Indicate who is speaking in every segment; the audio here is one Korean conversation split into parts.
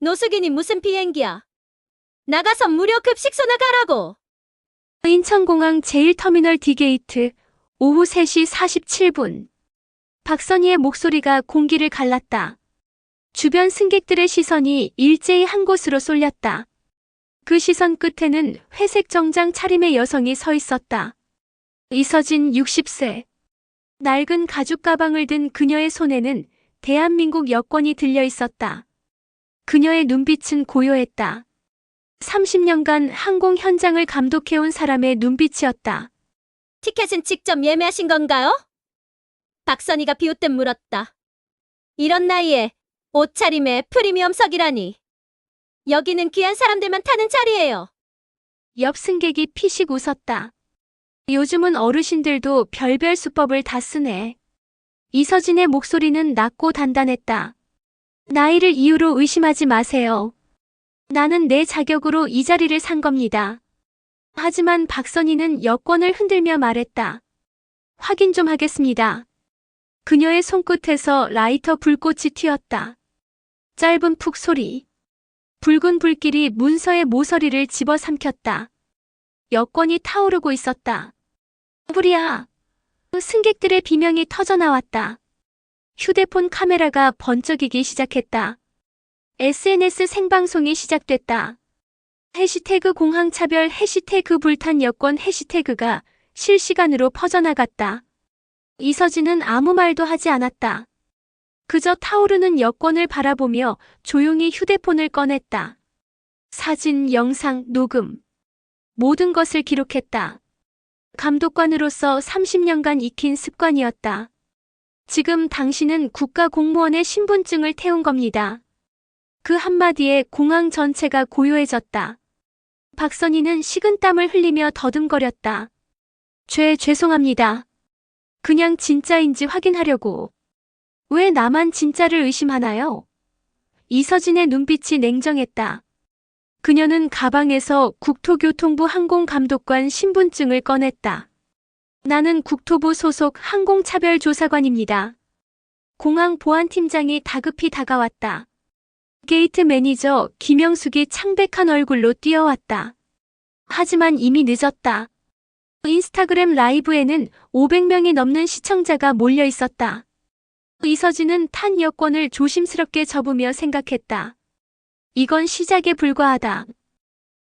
Speaker 1: 노숙인이 무슨 비행기야? 나가서 무료 급식소나 가라고.
Speaker 2: 인천공항 제1터미널 D게이트 오후 3시 47분. 박선희의 목소리가 공기를 갈랐다. 주변 승객들의 시선이 일제히 한 곳으로 쏠렸다. 그 시선 끝에는 회색 정장 차림의 여성이 서 있었다. 이서진 60세. 낡은 가죽 가방을 든 그녀의 손에는 대한민국 여권이 들려 있었다. 그녀의 눈빛은 고요했다. 30년간 항공 현장을 감독해온 사람의 눈빛이었다.
Speaker 1: 티켓은 직접 예매하신 건가요? 박선희가 비웃듯 물었다. 이런 나이에 옷차림에 프리미엄석이라니. 여기는 귀한 사람들만 타는 자리예요.
Speaker 2: 옆 승객이 피식 웃었다. 요즘은 어르신들도 별별 수법을 다 쓰네. 이서진의 목소리는 낮고 단단했다. 나이를 이유로 의심하지 마세요. 나는 내 자격으로 이 자리를 산 겁니다. 하지만 박선희는 여권을 흔들며 말했다. 확인 좀 하겠습니다. 그녀의 손끝에서 라이터 불꽃이 튀었다. 짧은 푹 소리. 붉은 불길이 문서의 모서리를 집어삼켰다. 여권이 타오르고 있었다. 불이야. 승객들의 비명이 터져나왔다. 휴대폰 카메라가 번쩍이기 시작했다. SNS 생방송이 시작됐다. 해시태그 공항차별 해시태그 불탄 여권 해시태그가 실시간으로 퍼져나갔다. 이서진은 아무 말도 하지 않았다. 그저 타오르는 여권을 바라보며 조용히 휴대폰을 꺼냈다. 사진, 영상, 녹음. 모든 것을 기록했다. 감독관으로서 30년간 익힌 습관이었다. 지금 당신은 국가공무원의 신분증을 태운 겁니다. 그 한마디에 공항 전체가 고요해졌다. 박선희는 식은땀을 흘리며 더듬거렸다. 죄송합니다. 그냥 진짜인지 확인하려고. 왜 나만 진짜를 의심하나요? 이서진의 눈빛이 냉정했다. 그녀는 가방에서 국토교통부 항공감독관 신분증을 꺼냈다. 나는 국토부 소속 항공차별조사관입니다. 공항 보안팀장이 다급히 다가왔다. 게이트 매니저 김영숙이 창백한 얼굴로 뛰어왔다. 하지만 이미 늦었다. 인스타그램 라이브에는 500명이 넘는 시청자가 몰려 있었다. 이서진은 탄 여권을 조심스럽게 접으며 생각했다. 이건 시작에 불과하다.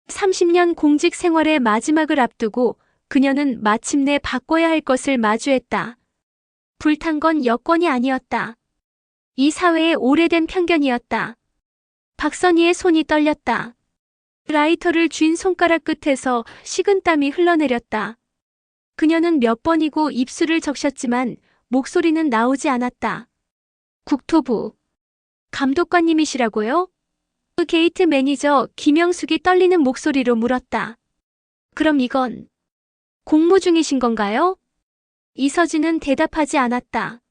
Speaker 2: 30년 공직 생활의 마지막을 앞두고 그녀는 마침내 바꿔야 할 것을 마주했다. 불탄 건 여권이 아니었다. 이 사회의 오래된 편견이었다. 박선희의 손이 떨렸다. 라이터를 쥔 손가락 끝에서 식은땀이 흘러내렸다. 그녀는 몇 번이고 입술을 적셨지만 목소리는 나오지 않았다. 국토부 감독관님이시라고요? 그 게이트 매니저 김영숙이 떨리는 목소리로 물었다. 그럼 이건 공무 중이신 건가요? 이서진은 대답하지 않았다.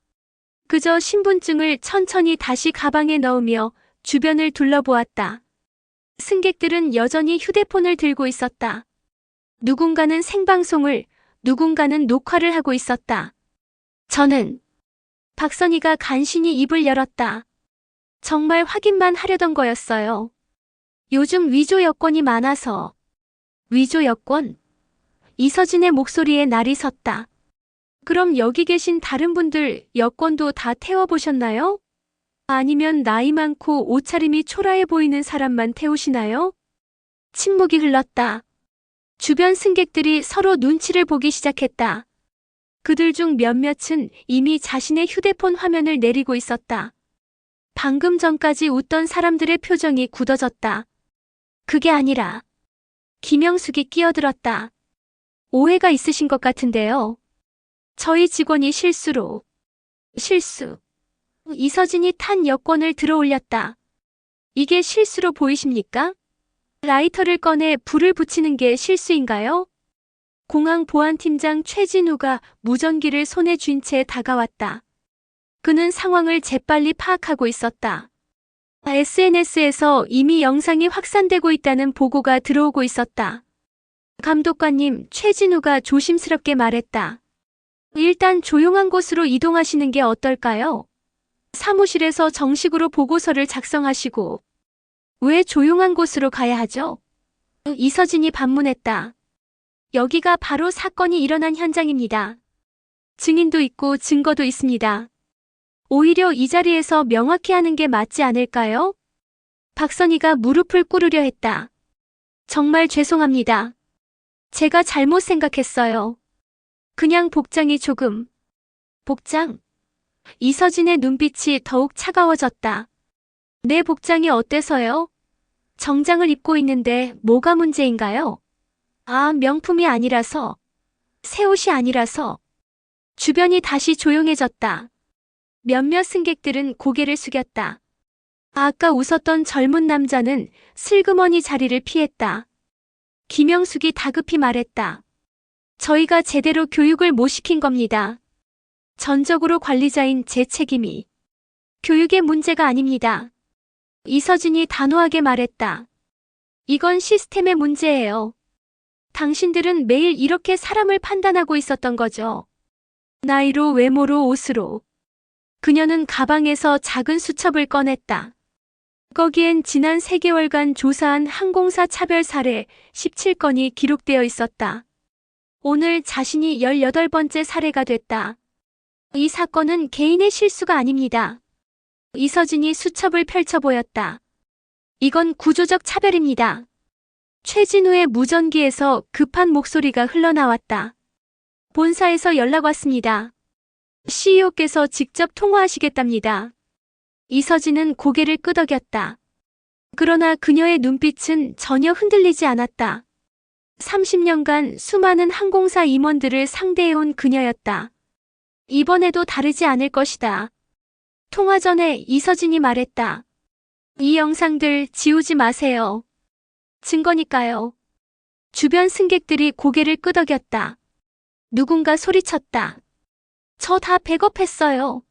Speaker 2: 그저 신분증을 천천히 다시 가방에 넣으며 주변을 둘러보았다. 승객들은 여전히 휴대폰을 들고 있었다. 누군가는 생방송을, 누군가는 녹화를 하고 있었다. 저는 박선희가 간신히 입을 열었다. 정말 확인만 하려던 거였어요. 요즘 위조 여권이 많아서. 위조 여권? 이서진의 목소리에 날이 섰다. 그럼 여기 계신 다른 분들 여권도 다 태워보셨나요? 아니면 나이 많고 옷차림이 초라해 보이는 사람만 태우시나요? 침묵이 흘렀다. 주변 승객들이 서로 눈치를 보기 시작했다. 그들 중 몇몇은 이미 자신의 휴대폰 화면을 내리고 있었다. 방금 전까지 웃던 사람들의 표정이 굳어졌다. 그게 아니라 김영숙이 끼어들었다. 오해가 있으신 것 같은데요. 저희 직원이 실수로. 실수. 이서진이 탄 여권을 들어 올렸다. 이게 실수로 보이십니까? 라이터를 꺼내 불을 붙이는 게 실수인가요? 공항 보안팀장 최진우가 무전기를 손에 쥔 채 다가왔다. 그는 상황을 재빨리 파악하고 있었다. SNS에서 이미 영상이 확산되고 있다는 보고가 들어오고 있었다. 감독관님, 최진우가 조심스럽게 말했다. 일단 조용한 곳으로 이동하시는 게 어떨까요? 사무실에서 정식으로 보고서를 작성하시고. 왜 조용한 곳으로 가야 하죠? 이서진이 반문했다. 여기가 바로 사건이 일어난 현장입니다. 증인도 있고 증거도 있습니다. 오히려 이 자리에서 명확히 하는 게 맞지 않을까요? 박선희가 무릎을 꿇으려 했다. 정말 죄송합니다. 제가 잘못 생각했어요. 그냥 복장이 조금. 복장? 이서진의 눈빛이 더욱 차가워졌다. 내 복장이 어때서요? 정장을 입고 있는데 뭐가 문제인가요? 아, 명품이 아니라서. 새 옷이 아니라서. 주변이 다시 조용해졌다. 몇몇 승객들은 고개를 숙였다. 아까 웃었던 젊은 남자는 슬그머니 자리를 피했다. 김영숙이 다급히 말했다. 저희가 제대로 교육을 못 시킨 겁니다. 전적으로 관리자인 제 책임이. 교육의 문제가 아닙니다. 이서진이 단호하게 말했다. 이건 시스템의 문제예요. 당신들은 매일 이렇게 사람을 판단하고 있었던 거죠. 나이로, 외모로, 옷으로. 그녀는 가방에서 작은 수첩을 꺼냈다. 거기엔 지난 3개월간 조사한 항공사 차별 사례 17건이 기록되어 있었다. 오늘 자신이 18번째 사례가 됐다. 이 사건은 개인의 실수가 아닙니다. 이서진이 수첩을 펼쳐 보였다. 이건 구조적 차별입니다. 최진우의 무전기에서 급한 목소리가 흘러나왔다. 본사에서 연락 왔습니다. CEO께서 직접 통화하시겠답니다. 이서진은 고개를 끄덕였다. 그러나 그녀의 눈빛은 전혀 흔들리지 않았다. 30년간 수많은 항공사 임원들을 상대해온 그녀였다. 이번에도 다르지 않을 것이다. 통화 전에 이서진이 말했다. 이 영상들 지우지 마세요. 증거니까요. 주변 승객들이 고개를 끄덕였다. 누군가 소리쳤다. 저 다 백업했어요.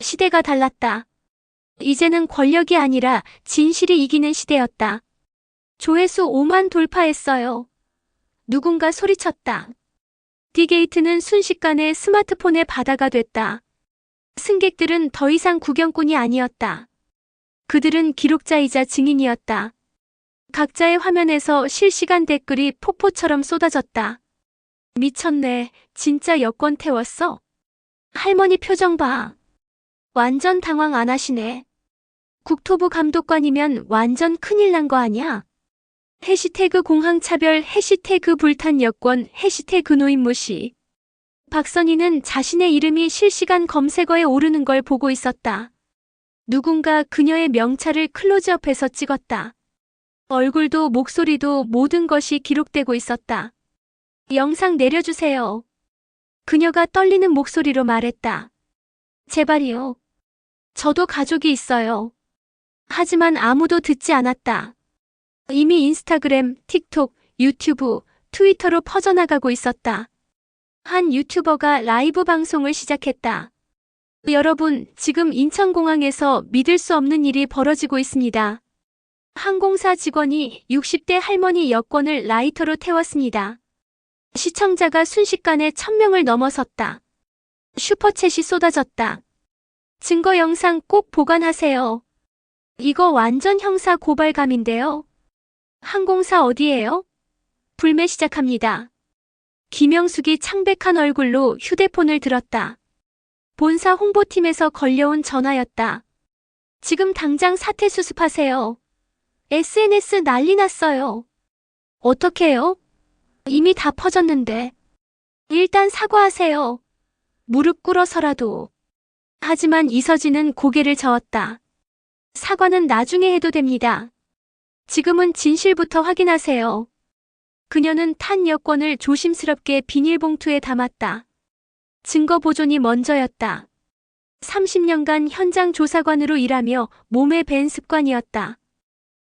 Speaker 2: 시대가 달랐다. 이제는 권력이 아니라 진실이 이기는 시대였다. 조회수 5만 돌파했어요. 누군가 소리쳤다. 디게이트는 순식간에 스마트폰의 바다가 됐다. 승객들은 더 이상 구경꾼이 아니었다. 그들은 기록자이자 증인이었다. 각자의 화면에서 실시간 댓글이 폭포처럼 쏟아졌다. 미쳤네. 진짜 여권 태웠어? 할머니 표정 봐. 완전 당황 안 하시네. 국토부 감독관이면 완전 큰일 난 거 아니야? 해시태그 공항차별, 해시태그 불탄 여권, 해시태그 노인 무시. 박선희는 자신의 이름이 실시간 검색어에 오르는 걸 보고 있었다. 누군가 그녀의 명찰을 클로즈업해서 찍었다. 얼굴도 목소리도 모든 것이 기록되고 있었다. 영상 내려주세요. 그녀가 떨리는 목소리로 말했다. 제발이요. 저도 가족이 있어요. 하지만 아무도 듣지 않았다. 이미 인스타그램, 틱톡, 유튜브, 트위터로 퍼져나가고 있었다. 한 유튜버가 라이브 방송을 시작했다. 여러분, 지금 인천공항에서 믿을 수 없는 일이 벌어지고 있습니다. 항공사 직원이 60대 할머니 여권을 라이터로 태웠습니다. 시청자가 순식간에 1000명을 넘어섰다. 슈퍼챗이 쏟아졌다. 증거 영상 꼭 보관하세요. 이거 완전 형사 고발감인데요. 항공사 어디예요? 불매 시작합니다. 김영숙이 창백한 얼굴로 휴대폰을 들었다. 본사 홍보팀에서 걸려온 전화였다. 지금 당장 사태 수습하세요. SNS 난리 났어요. 어떻게 해요? 이미 다 퍼졌는데. 일단 사과하세요. 무릎 꿇어서라도. 하지만 이서진은 고개를 저었다. 사과는 나중에 해도 됩니다. 지금은 진실부터 확인하세요. 그녀는 탄 여권을 조심스럽게 비닐봉투에 담았다. 증거 보존이 먼저였다. 30년간 현장 조사관으로 일하며 몸에 밴 습관이었다.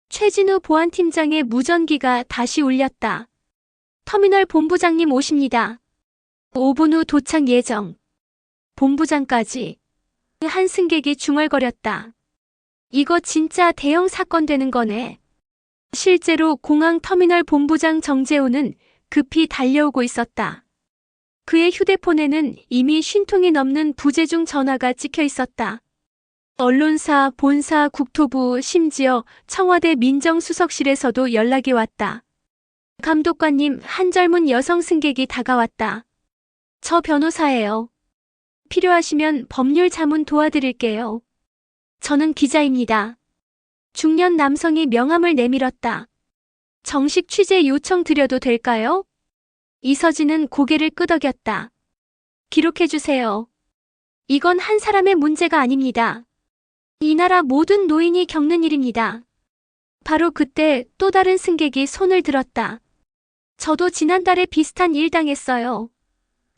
Speaker 2: 최진우 보안팀장의 무전기가 다시 울렸다. 터미널 본부장님 오십니다. 5분 후 도착 예정. 본부장까지. 한 승객이 중얼거렸다. 이거 진짜 대형 사건 되는 거네. 실제로 공항 터미널 본부장 정재호는 급히 달려오고 있었다. 그의 휴대폰에는 이미 50통이 넘는 부재중 전화가 찍혀 있었다. 언론사, 본사, 국토부, 심지어 청와대 민정수석실에서도 연락이 왔다. 감독관님, 한 젊은 여성 승객이 다가왔다. 저 변호사예요. 필요하시면 법률 자문 도와드릴게요. 저는 기자입니다. 중년 남성이 명함을 내밀었다. 정식 취재 요청 드려도 될까요? 이서진은 고개를 끄덕였다. 기록해주세요. 이건 한 사람의 문제가 아닙니다. 이 나라 모든 노인이 겪는 일입니다. 바로 그때 또 다른 승객이 손을 들었다. 저도 지난달에 비슷한 일 당했어요.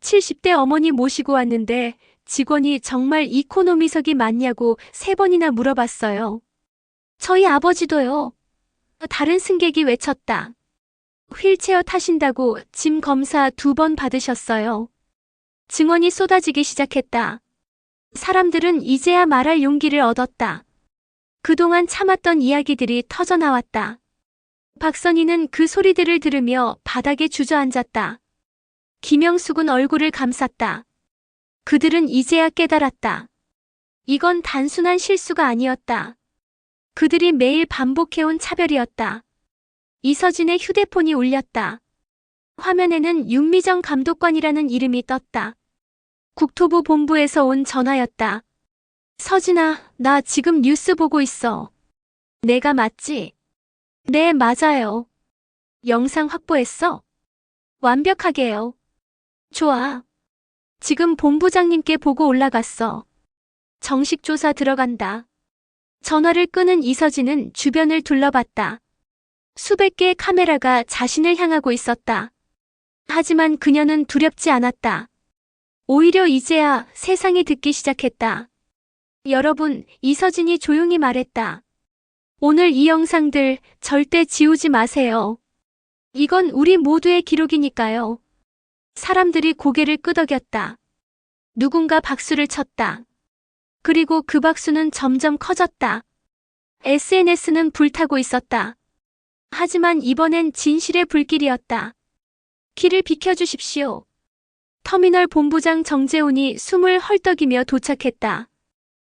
Speaker 2: 70대 어머니 모시고 왔는데 직원이 정말 이코노미석이 맞냐고 3번이나 물어봤어요. 저희 아버지도요. 다른 승객이 외쳤다. 휠체어 타신다고 짐 검사 2번 받으셨어요. 증언이 쏟아지기 시작했다. 사람들은 이제야 말할 용기를 얻었다. 그동안 참았던 이야기들이 터져나왔다. 박선희는 그 소리들을 들으며 바닥에 주저앉았다. 김영숙은 얼굴을 감쌌다. 그들은 이제야 깨달았다. 이건 단순한 실수가 아니었다. 그들이 매일 반복해온 차별이었다. 이서진의 휴대폰이 울렸다. 화면에는 윤미정 감독관이라는 이름이 떴다. 국토부 본부에서 온 전화였다. 서진아, 나 지금 뉴스 보고 있어. 내가 맞지? 네, 맞아요. 영상 확보했어? 완벽하게요. 좋아. 지금 본부장님께 보고 올라갔어. 정식 조사 들어간다. 전화를 끄는 이서진은 주변을 둘러봤다. 수백 개의 카메라가 자신을 향하고 있었다. 하지만 그녀는 두렵지 않았다. 오히려 이제야 세상이 듣기 시작했다. 여러분, 이서진이 조용히 말했다. 오늘 이 영상들 절대 지우지 마세요. 이건 우리 모두의 기록이니까요. 사람들이 고개를 끄덕였다. 누군가 박수를 쳤다. 그리고 그 박수는 점점 커졌다. SNS는 불타고 있었다. 하지만 이번엔 진실의 불길이었다. 길을 비켜주십시오. 터미널 본부장 정재훈이 숨을 헐떡이며 도착했다.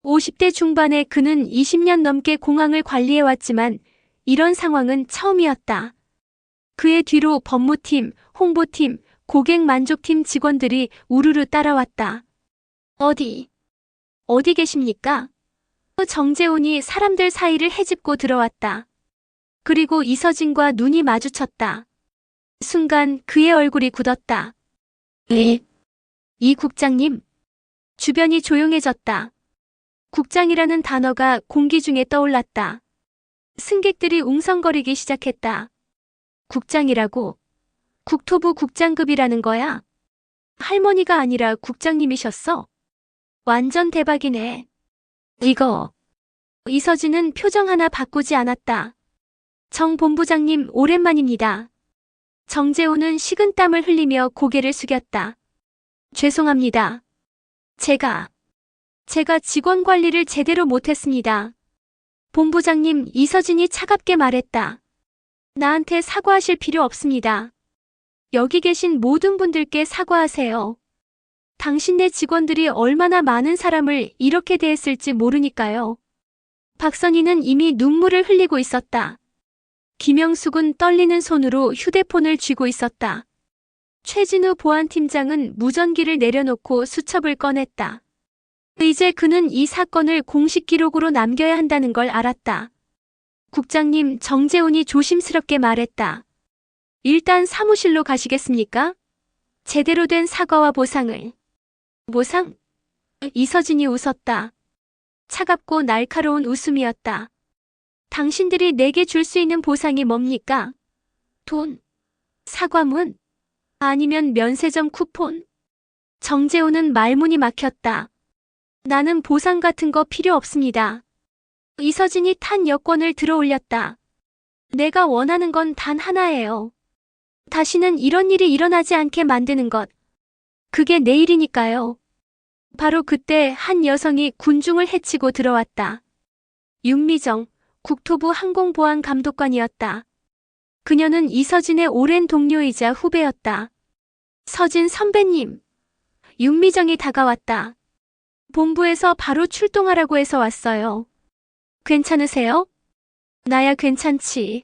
Speaker 2: 50대 중반의 그는 20년 넘게 공항을 관리해왔지만 이런 상황은 처음이었다. 그의 뒤로 법무팀, 홍보팀, 고객 만족팀 직원들이 우르르 따라왔다. 어디 계십니까? 정재훈이 사람들 사이를 헤집고 들어왔다. 그리고 이서진과 눈이 마주쳤다. 순간 그의 얼굴이 굳었다. 이 국장님. 주변이 조용해졌다. 국장이라는 단어가 공기 중에 떠올랐다. 승객들이 웅성거리기 시작했다. 국장이라고? 국토부 국장급이라는 거야? 할머니가 아니라 국장님이셨어? 완전 대박이네. 이서진은 표정 하나 바꾸지 않았다. 정 본부장님 오랜만입니다. 정재훈은 식은땀을 흘리며 고개를 숙였다. 죄송합니다. 제가 직원 관리를 제대로 못했습니다. 본부장님, 이서진이 차갑게 말했다. 나한테 사과하실 필요 없습니다. 여기 계신 모든 분들께 사과하세요. 당신네 직원들이 얼마나 많은 사람을 이렇게 대했을지 모르니까요. 박선희는 이미 눈물을 흘리고 있었다. 김영숙은 떨리는 손으로 휴대폰을 쥐고 있었다. 최진우 보안팀장은 무전기를 내려놓고 수첩을 꺼냈다. 이제 그는 이 사건을 공식 기록으로 남겨야 한다는 걸 알았다. 국장님, 정재훈이 조심스럽게 말했다. 일단 사무실로 가시겠습니까? 제대로 된 사과와 보상을. 보상? 이서진이 웃었다. 차갑고 날카로운 웃음이었다. 당신들이 내게 줄 수 있는 보상이 뭡니까? 돈? 사과문? 아니면 면세점 쿠폰? 정재훈은 말문이 막혔다. 나는 보상 같은 거 필요 없습니다. 이서진이 탄 여권을 들어 올렸다. 내가 원하는 건 단 하나예요. 다시는 이런 일이 일어나지 않게 만드는 것. 그게 내일이니까요. 바로 그때 한 여성이 군중을 헤치고 들어왔다. 윤미정, 국토부 항공보안감독관이었다. 그녀는 이서진의 오랜 동료이자 후배였다. 서진 선배님. 윤미정이 다가왔다. 본부에서 바로 출동하라고 해서 왔어요. 괜찮으세요? 나야 괜찮지.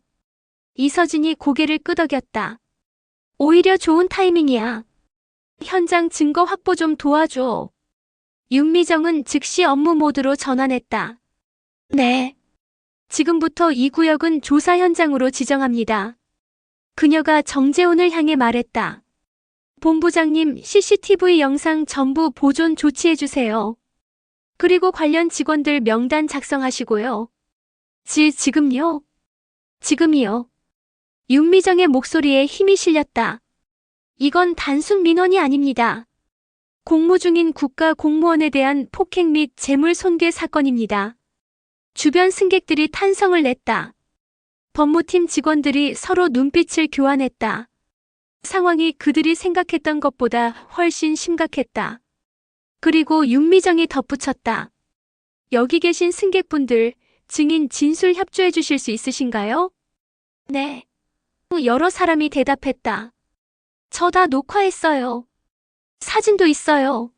Speaker 2: 이서진이 고개를 끄덕였다. 오히려 좋은 타이밍이야. 현장 증거 확보 좀 도와줘. 윤미정은 즉시 업무 모드로 전환했다. 네. 지금부터 이 구역은 조사 현장으로 지정합니다. 그녀가 정재훈을 향해 말했다. 본부장님, CCTV 영상 전부 보존 조치해주세요. 그리고 관련 직원들 명단 작성하시고요. 지금요? 지금이요. 윤미정의 목소리에 힘이 실렸다. 이건 단순 민원이 아닙니다. 공무 중인 국가 공무원에 대한 폭행 및 재물 손괴 사건입니다. 주변 승객들이 탄성을 냈다. 법무팀 직원들이 서로 눈빛을 교환했다. 상황이 그들이 생각했던 것보다 훨씬 심각했다. 그리고 윤미정이 덧붙였다. 여기 계신 승객분들, 증인 진술 협조해 주실 수 있으신가요? 네. 여러 사람이 대답했다. 저 다 녹화했어요. 사진도 있어요.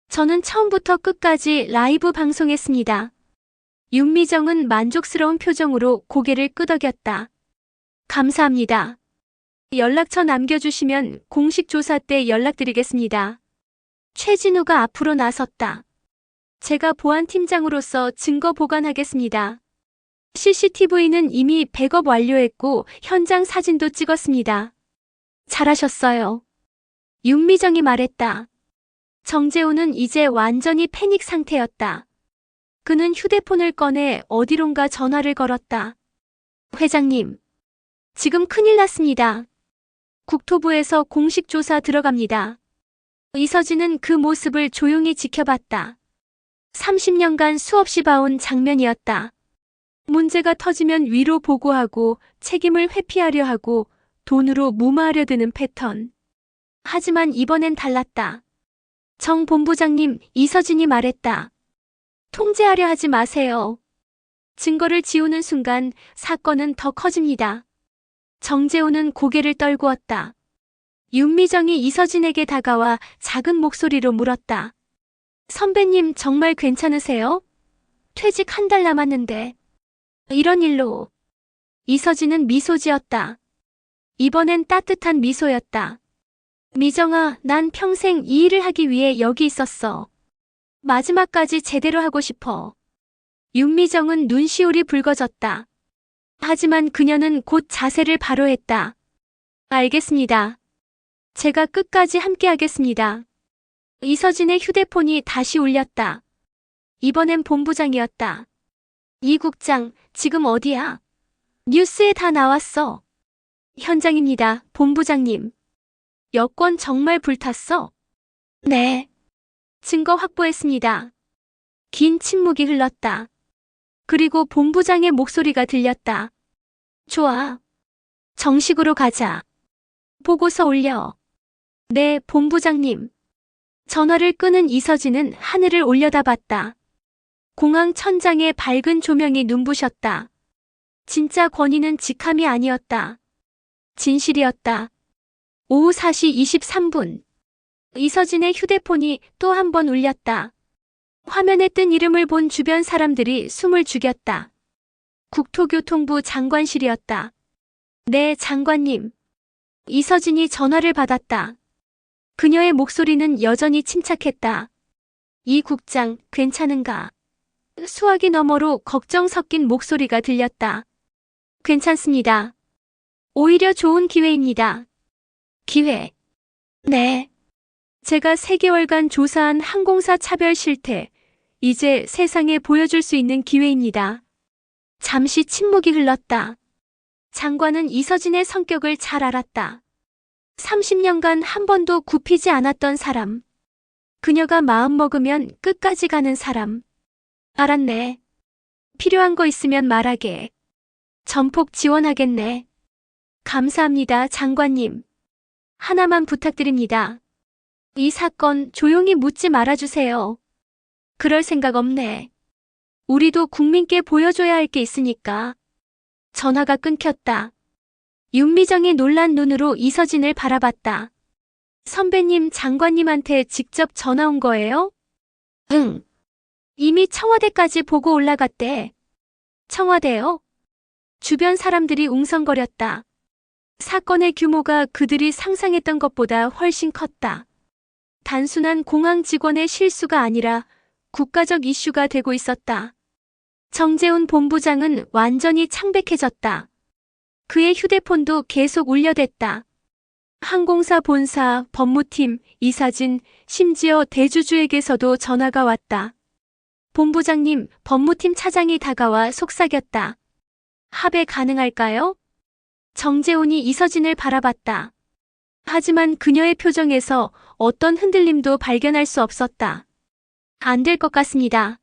Speaker 2: 저는 처음부터 끝까지 라이브 방송했습니다. 윤미정은 만족스러운 표정으로 고개를 끄덕였다. 감사합니다. 연락처 남겨주시면 공식 조사 때 연락드리겠습니다. 최진우가 앞으로 나섰다. 제가 보안팀장으로서 증거 보관하겠습니다. CCTV는 이미 백업 완료했고 현장 사진도 찍었습니다. 잘하셨어요. 윤미정이 말했다. 정재훈은 이제 완전히 패닉 상태였다. 그는 휴대폰을 꺼내 어디론가 전화를 걸었다. 회장님, 지금 큰일 났습니다. 국토부에서 공식 조사 들어갑니다. 이서진은 그 모습을 조용히 지켜봤다. 30년간 수없이 봐온 장면이었다. 문제가 터지면 위로 보고하고 책임을 회피하려 하고 돈으로 무마하려 드는 패턴. 하지만 이번엔 달랐다. 정 본부장님, 이서진이 말했다. 통제하려 하지 마세요. 증거를 지우는 순간 사건은 더 커집니다. 정재훈은 고개를 떨구었다. 윤미정이 이서진에게 다가와 작은 목소리로 물었다. 선배님 정말 괜찮으세요? 퇴직 한 달 남았는데. 이런 일로. 이서진은 미소 지었다. 이번엔 따뜻한 미소였다. 미정아, 난 평생 이 일을 하기 위해 여기 있었어. 마지막까지 제대로 하고 싶어. 윤미정은 눈시울이 붉어졌다. 하지만 그녀는 곧 자세를 바로 했다. 알겠습니다. 제가 끝까지 함께하겠습니다. 이서진의 휴대폰이 다시 울렸다. 이번엔 본부장이었다. 이 국장, 지금 어디야? 뉴스에 다 나왔어. 현장입니다, 본부장님. 여권 정말 불탔어? 네. 증거 확보했습니다. 긴 침묵이 흘렀다. 그리고 본부장의 목소리가 들렸다. 좋아. 정식으로 가자. 보고서 올려. 네, 본부장님. 전화를 끄는 이서진은 하늘을 올려다봤다. 공항 천장에 밝은 조명이 눈부셨다. 진짜 권위는 직함이 아니었다. 진실이었다. 오후 4시 23분. 이서진의 휴대폰이 또 한 번 울렸다. 화면에 뜬 이름을 본 주변 사람들이 숨을 죽였다. 국토교통부 장관실이었다. 네, 장관님. 이서진이 전화를 받았다. 그녀의 목소리는 여전히 침착했다. 이 국장, 괜찮은가? 수화기 너머로 걱정 섞인 목소리가 들렸다. 괜찮습니다. 오히려 좋은 기회입니다. 기회. 네. 제가 3개월간 조사한 항공사 차별 실태, 이제 세상에 보여줄 수 있는 기회입니다. 잠시 침묵이 흘렀다. 장관은 이서진의 성격을 잘 알았다. 30년간 한 번도 굽히지 않았던 사람. 그녀가 마음먹으면 끝까지 가는 사람. 알았네. 필요한 거 있으면 말하게. 전폭 지원하겠네. 감사합니다, 장관님. 하나만 부탁드립니다. 이 사건 조용히 묻지 말아주세요. 그럴 생각 없네. 우리도 국민께 보여줘야 할 게 있으니까. 전화가 끊겼다. 윤미정이 놀란 눈으로 이서진을 바라봤다. 선배님, 장관님한테 직접 전화 온 거예요? 응. 이미 청와대까지 보고 올라갔대. 청와대요? 주변 사람들이 웅성거렸다. 사건의 규모가 그들이 상상했던 것보다 훨씬 컸다. 단순한 공항 직원의 실수가 아니라 국가적 이슈가 되고 있었다. 정재훈 본부장은 완전히 창백해졌다. 그의 휴대폰도 계속 울려댔다. 항공사 본사, 법무팀, 이사진, 심지어 대주주에게서도 전화가 왔다. 본부장님, 법무팀 차장이 다가와 속삭였다. 합의 가능할까요? 정재훈이 이서진을 바라봤다. 하지만 그녀의 표정에서 어떤 흔들림도 발견할 수 없었다. 안 될 것 같습니다.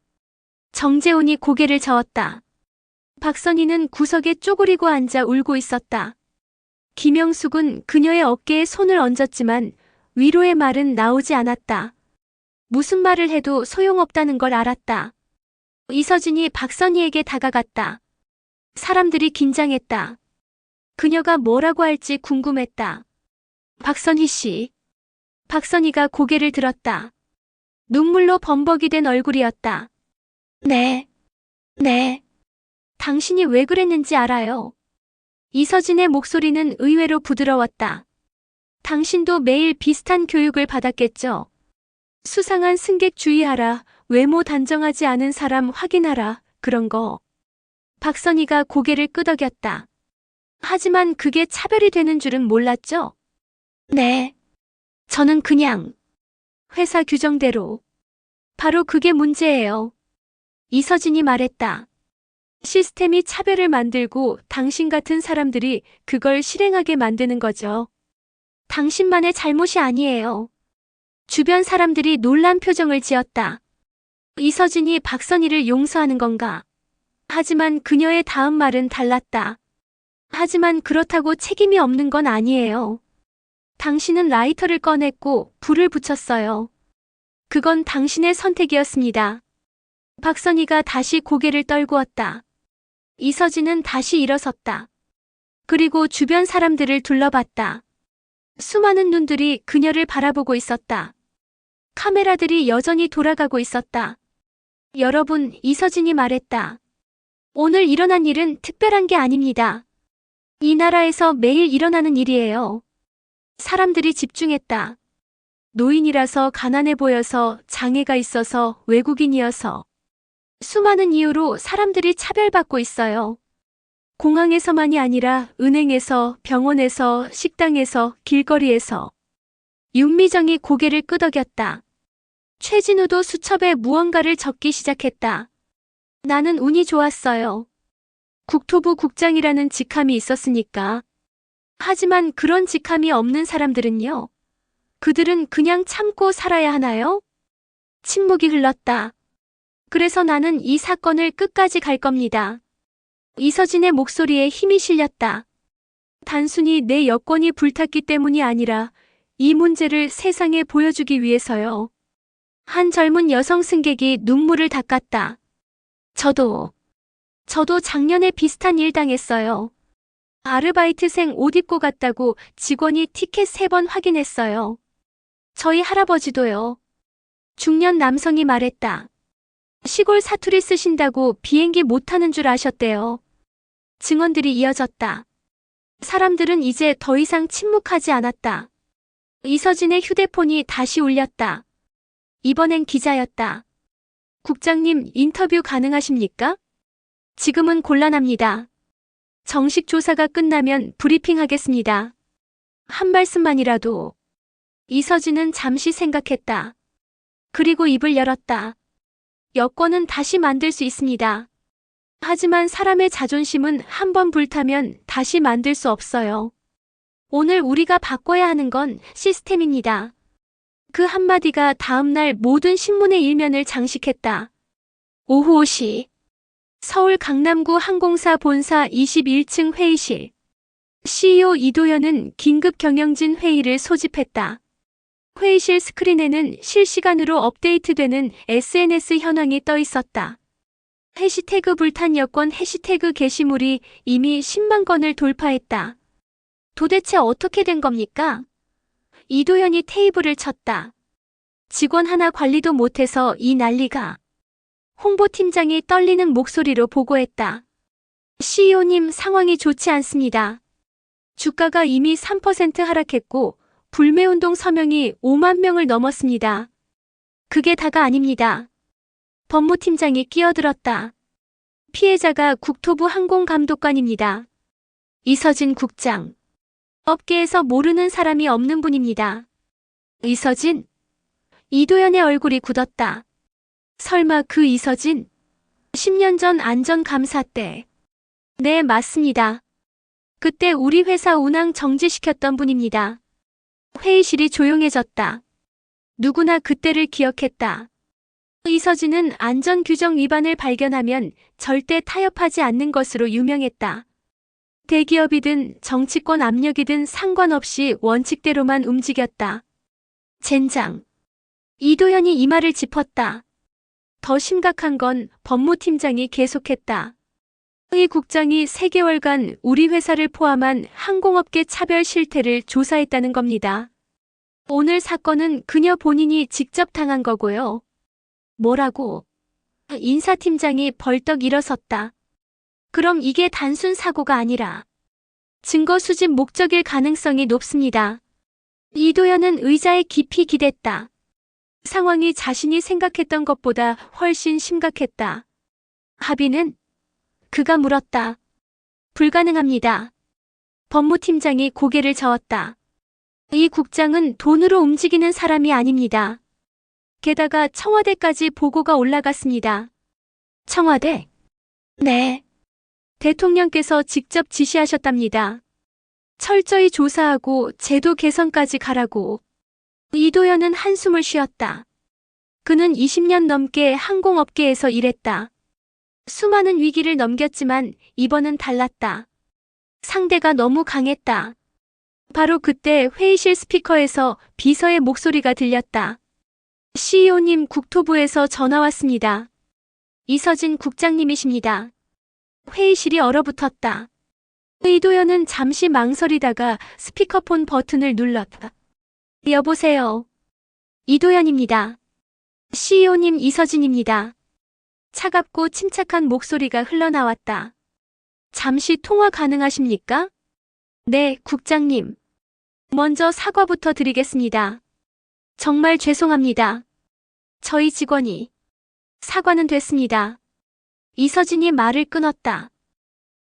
Speaker 2: 정재훈이 고개를 저었다. 박선희는 구석에 쪼그리고 앉아 울고 있었다. 김영숙은 그녀의 어깨에 손을 얹었지만 위로의 말은 나오지 않았다. 무슨 말을 해도 소용없다는 걸 알았다. 이서진이 박선희에게 다가갔다. 사람들이 긴장했다. 그녀가 뭐라고 할지 궁금했다. 박선희 씨. 박선희가 고개를 들었다. 눈물로 범벅이 된 얼굴이었다. 네. 당신이 왜 그랬는지 알아요. 이서진의 목소리는 의외로 부드러웠다. 당신도 매일 비슷한 교육을 받았겠죠. 수상한 승객 주의하라, 외모 단정하지 않은 사람 확인하라, 그런 거. 박선희가 고개를 끄덕였다. 하지만 그게 차별이 되는 줄은 몰랐죠? 네. 저는 그냥 회사 규정대로. 바로 그게 문제예요. 이서진이 말했다. 시스템이 차별을 만들고 당신 같은 사람들이 그걸 실행하게 만드는 거죠. 당신만의 잘못이 아니에요. 주변 사람들이 놀란 표정을 지었다. 이서진이 박선희를 용서하는 건가? 하지만 그녀의 다음 말은 달랐다. 하지만 그렇다고 책임이 없는 건 아니에요. 당신은 라이터를 꺼냈고 불을 붙였어요. 그건 당신의 선택이었습니다. 박선희가 다시 고개를 떨구었다. 이서진은 다시 일어섰다. 그리고 주변 사람들을 둘러봤다. 수많은 눈들이 그녀를 바라보고 있었다. 카메라들이 여전히 돌아가고 있었다. 여러분, 이서진이 말했다. 오늘 일어난 일은 특별한 게 아닙니다. 이 나라에서 매일 일어나는 일이에요. 사람들이 집중했다. 노인이라서 가난해 보여서 장애가 있어서 외국인이어서 수많은 이유로 사람들이 차별받고 있어요. 공항에서만이 아니라 은행에서, 병원에서, 식당에서, 길거리에서. 윤미정이 고개를 끄덕였다. 최진우도 수첩에 무언가를 적기 시작했다. 나는 운이 좋았어요. 국토부 국장이라는 직함이 있었으니까. 하지만 그런 직함이 없는 사람들은요. 그들은 그냥 참고 살아야 하나요? 침묵이 흘렀다. 그래서 나는 이 사건을 끝까지 갈 겁니다. 이서진의 목소리에 힘이 실렸다. 단순히 내 여권이 불탔기 때문이 아니라 이 문제를 세상에 보여주기 위해서요. 한 젊은 여성 승객이 눈물을 닦았다. 저도 작년에 비슷한 일 당했어요. 아르바이트생 옷 입고 갔다고 직원이 티켓 3번 확인했어요. 저희 할아버지도요. 중년 남성이 말했다. 시골 사투리 쓰신다고 비행기 못 타는 줄 아셨대요. 증언들이 이어졌다. 사람들은 이제 더 이상 침묵하지 않았다. 이서진의 휴대폰이 다시 울렸다. 이번엔 기자였다. 국장님, 인터뷰 가능하십니까? 지금은 곤란합니다. 정식 조사가 끝나면 브리핑하겠습니다. 한 말씀만이라도. 이서진은 잠시 생각했다. 그리고 입을 열었다. 여권은 다시 만들 수 있습니다. 하지만 사람의 자존심은 한 번 불타면 다시 만들 수 없어요. 오늘 우리가 바꿔야 하는 건 시스템입니다. 그 한마디가 다음날 모든 신문의 일면을 장식했다. 오후 5시. 서울 강남구 항공사 본사 21층 회의실. CEO 이도현은 긴급 경영진 회의를 소집했다. 회의실 스크린에는 실시간으로 업데이트되는 SNS 현황이 떠 있었다. 해시태그 불탄 여권 해시태그 게시물이 이미 10만 건을 돌파했다. 도대체 어떻게 된 겁니까? 이도현이 테이블을 쳤다. 직원 하나 관리도 못해서 이 난리가. 홍보팀장이 떨리는 목소리로 보고했다. CEO님, 상황이 좋지 않습니다. 주가가 이미 3% 하락했고 불매운동 서명이 5만 명을 넘었습니다. 그게 다가 아닙니다. 법무팀장이 끼어들었다. 피해자가 국토부 항공감독관입니다. 이서진 국장. 업계에서 모르는 사람이 없는 분입니다. 이서진? 이도현의 얼굴이 굳었다. 설마 그 이서진? 10년 전 안전감사 때. 네, 맞습니다. 그때 우리 회사 운항 정지시켰던 분입니다. 회의실이 조용해졌다. 누구나 그때를 기억했다. 이서진은 안전규정 위반을 발견하면 절대 타협하지 않는 것으로 유명했다. 대기업이든 정치권 압력이든 상관없이 원칙대로만 움직였다. 젠장. 이도현이 이 말을 짚었다. 더 심각한 건 법무팀장이 계속했다. 이 국장이 3개월간 우리 회사를 포함한 항공업계 차별 실태를 조사했다는 겁니다. 오늘 사건은 그녀 본인이 직접 당한 거고요. 뭐라고? 인사팀장이 벌떡 일어섰다. 그럼 이게 단순 사고가 아니라 증거 수집 목적일 가능성이 높습니다. 이도현은 의자에 깊이 기댔다. 상황이 자신이 생각했던 것보다 훨씬 심각했다. 합의는? 그가 물었다. 불가능합니다. 법무팀장이 고개를 저었다. 이 국장은 돈으로 움직이는 사람이 아닙니다. 게다가 청와대까지 보고가 올라갔습니다. 청와대? 네. 대통령께서 직접 지시하셨답니다. 철저히 조사하고 제도 개선까지 가라고. 이도현은 한숨을 쉬었다. 그는 20년 넘게 항공업계에서 일했다. 수많은 위기를 넘겼지만 이번은 달랐다. 상대가 너무 강했다. 바로 그때 회의실 스피커에서 비서의 목소리가 들렸다. CEO님, 국토부에서 전화 왔습니다. 이서진 국장님이십니다. 회의실이 얼어붙었다. 이도현은 잠시 망설이다가 스피커폰 버튼을 눌렀다. 여보세요. 이도현입니다. CEO님, 이서진입니다. 차갑고 침착한 목소리가 흘러나왔다. 잠시 통화 가능하십니까? 네, 국장님. 먼저 사과부터 드리겠습니다. 정말 죄송합니다. 저희 직원이. 사과는 됐습니다. 이서진이 말을 끊었다.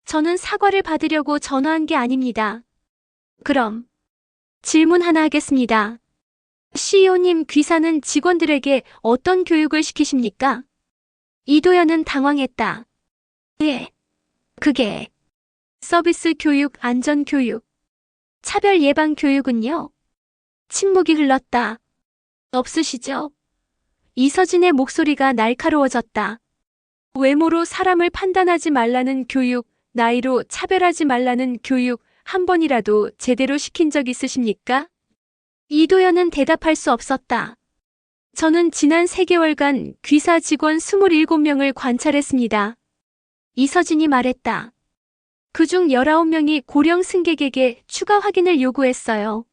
Speaker 2: 저는 사과를 받으려고 전화한 게 아닙니다. 그럼 질문 하나 하겠습니다. CEO님, 귀사는 직원들에게 어떤 교육을 시키십니까? 이도현은 당황했다. 예. 그게 서비스 교육, 안전 교육, 차별 예방 교육은요? 침묵이 흘렀다. 없으시죠? 이서진의 목소리가 날카로워졌다. 외모로 사람을 판단하지 말라는 교육, 나이로 차별하지 말라는 교육 한 번이라도 제대로 시킨 적 있으십니까? 이도현은 대답할 수 없었다. 저는 지난 3개월간 귀사 직원 27명을 관찰했습니다. 이서진이 말했다. 그중 19명이 고령 승객에게 추가 확인을 요구했어요.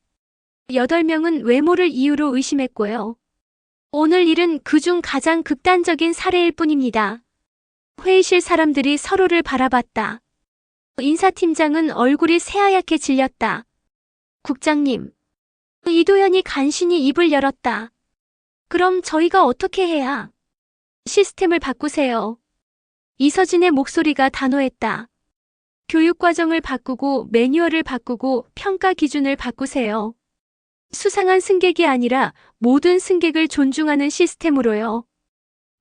Speaker 2: 8명은 외모를 이유로 의심했고요. 오늘 일은 그중 가장 극단적인 사례일 뿐입니다. 회의실 사람들이 서로를 바라봤다. 인사팀장은 얼굴이 새하얗게 질렸다. 국장님. 이도현이 간신히 입을 열었다. 그럼 저희가 어떻게 해야? 시스템을 바꾸세요. 이서진의 목소리가 단호했다. 교육과정을 바꾸고 매뉴얼을 바꾸고 평가 기준을 바꾸세요. 수상한 승객이 아니라 모든 승객을 존중하는 시스템으로요.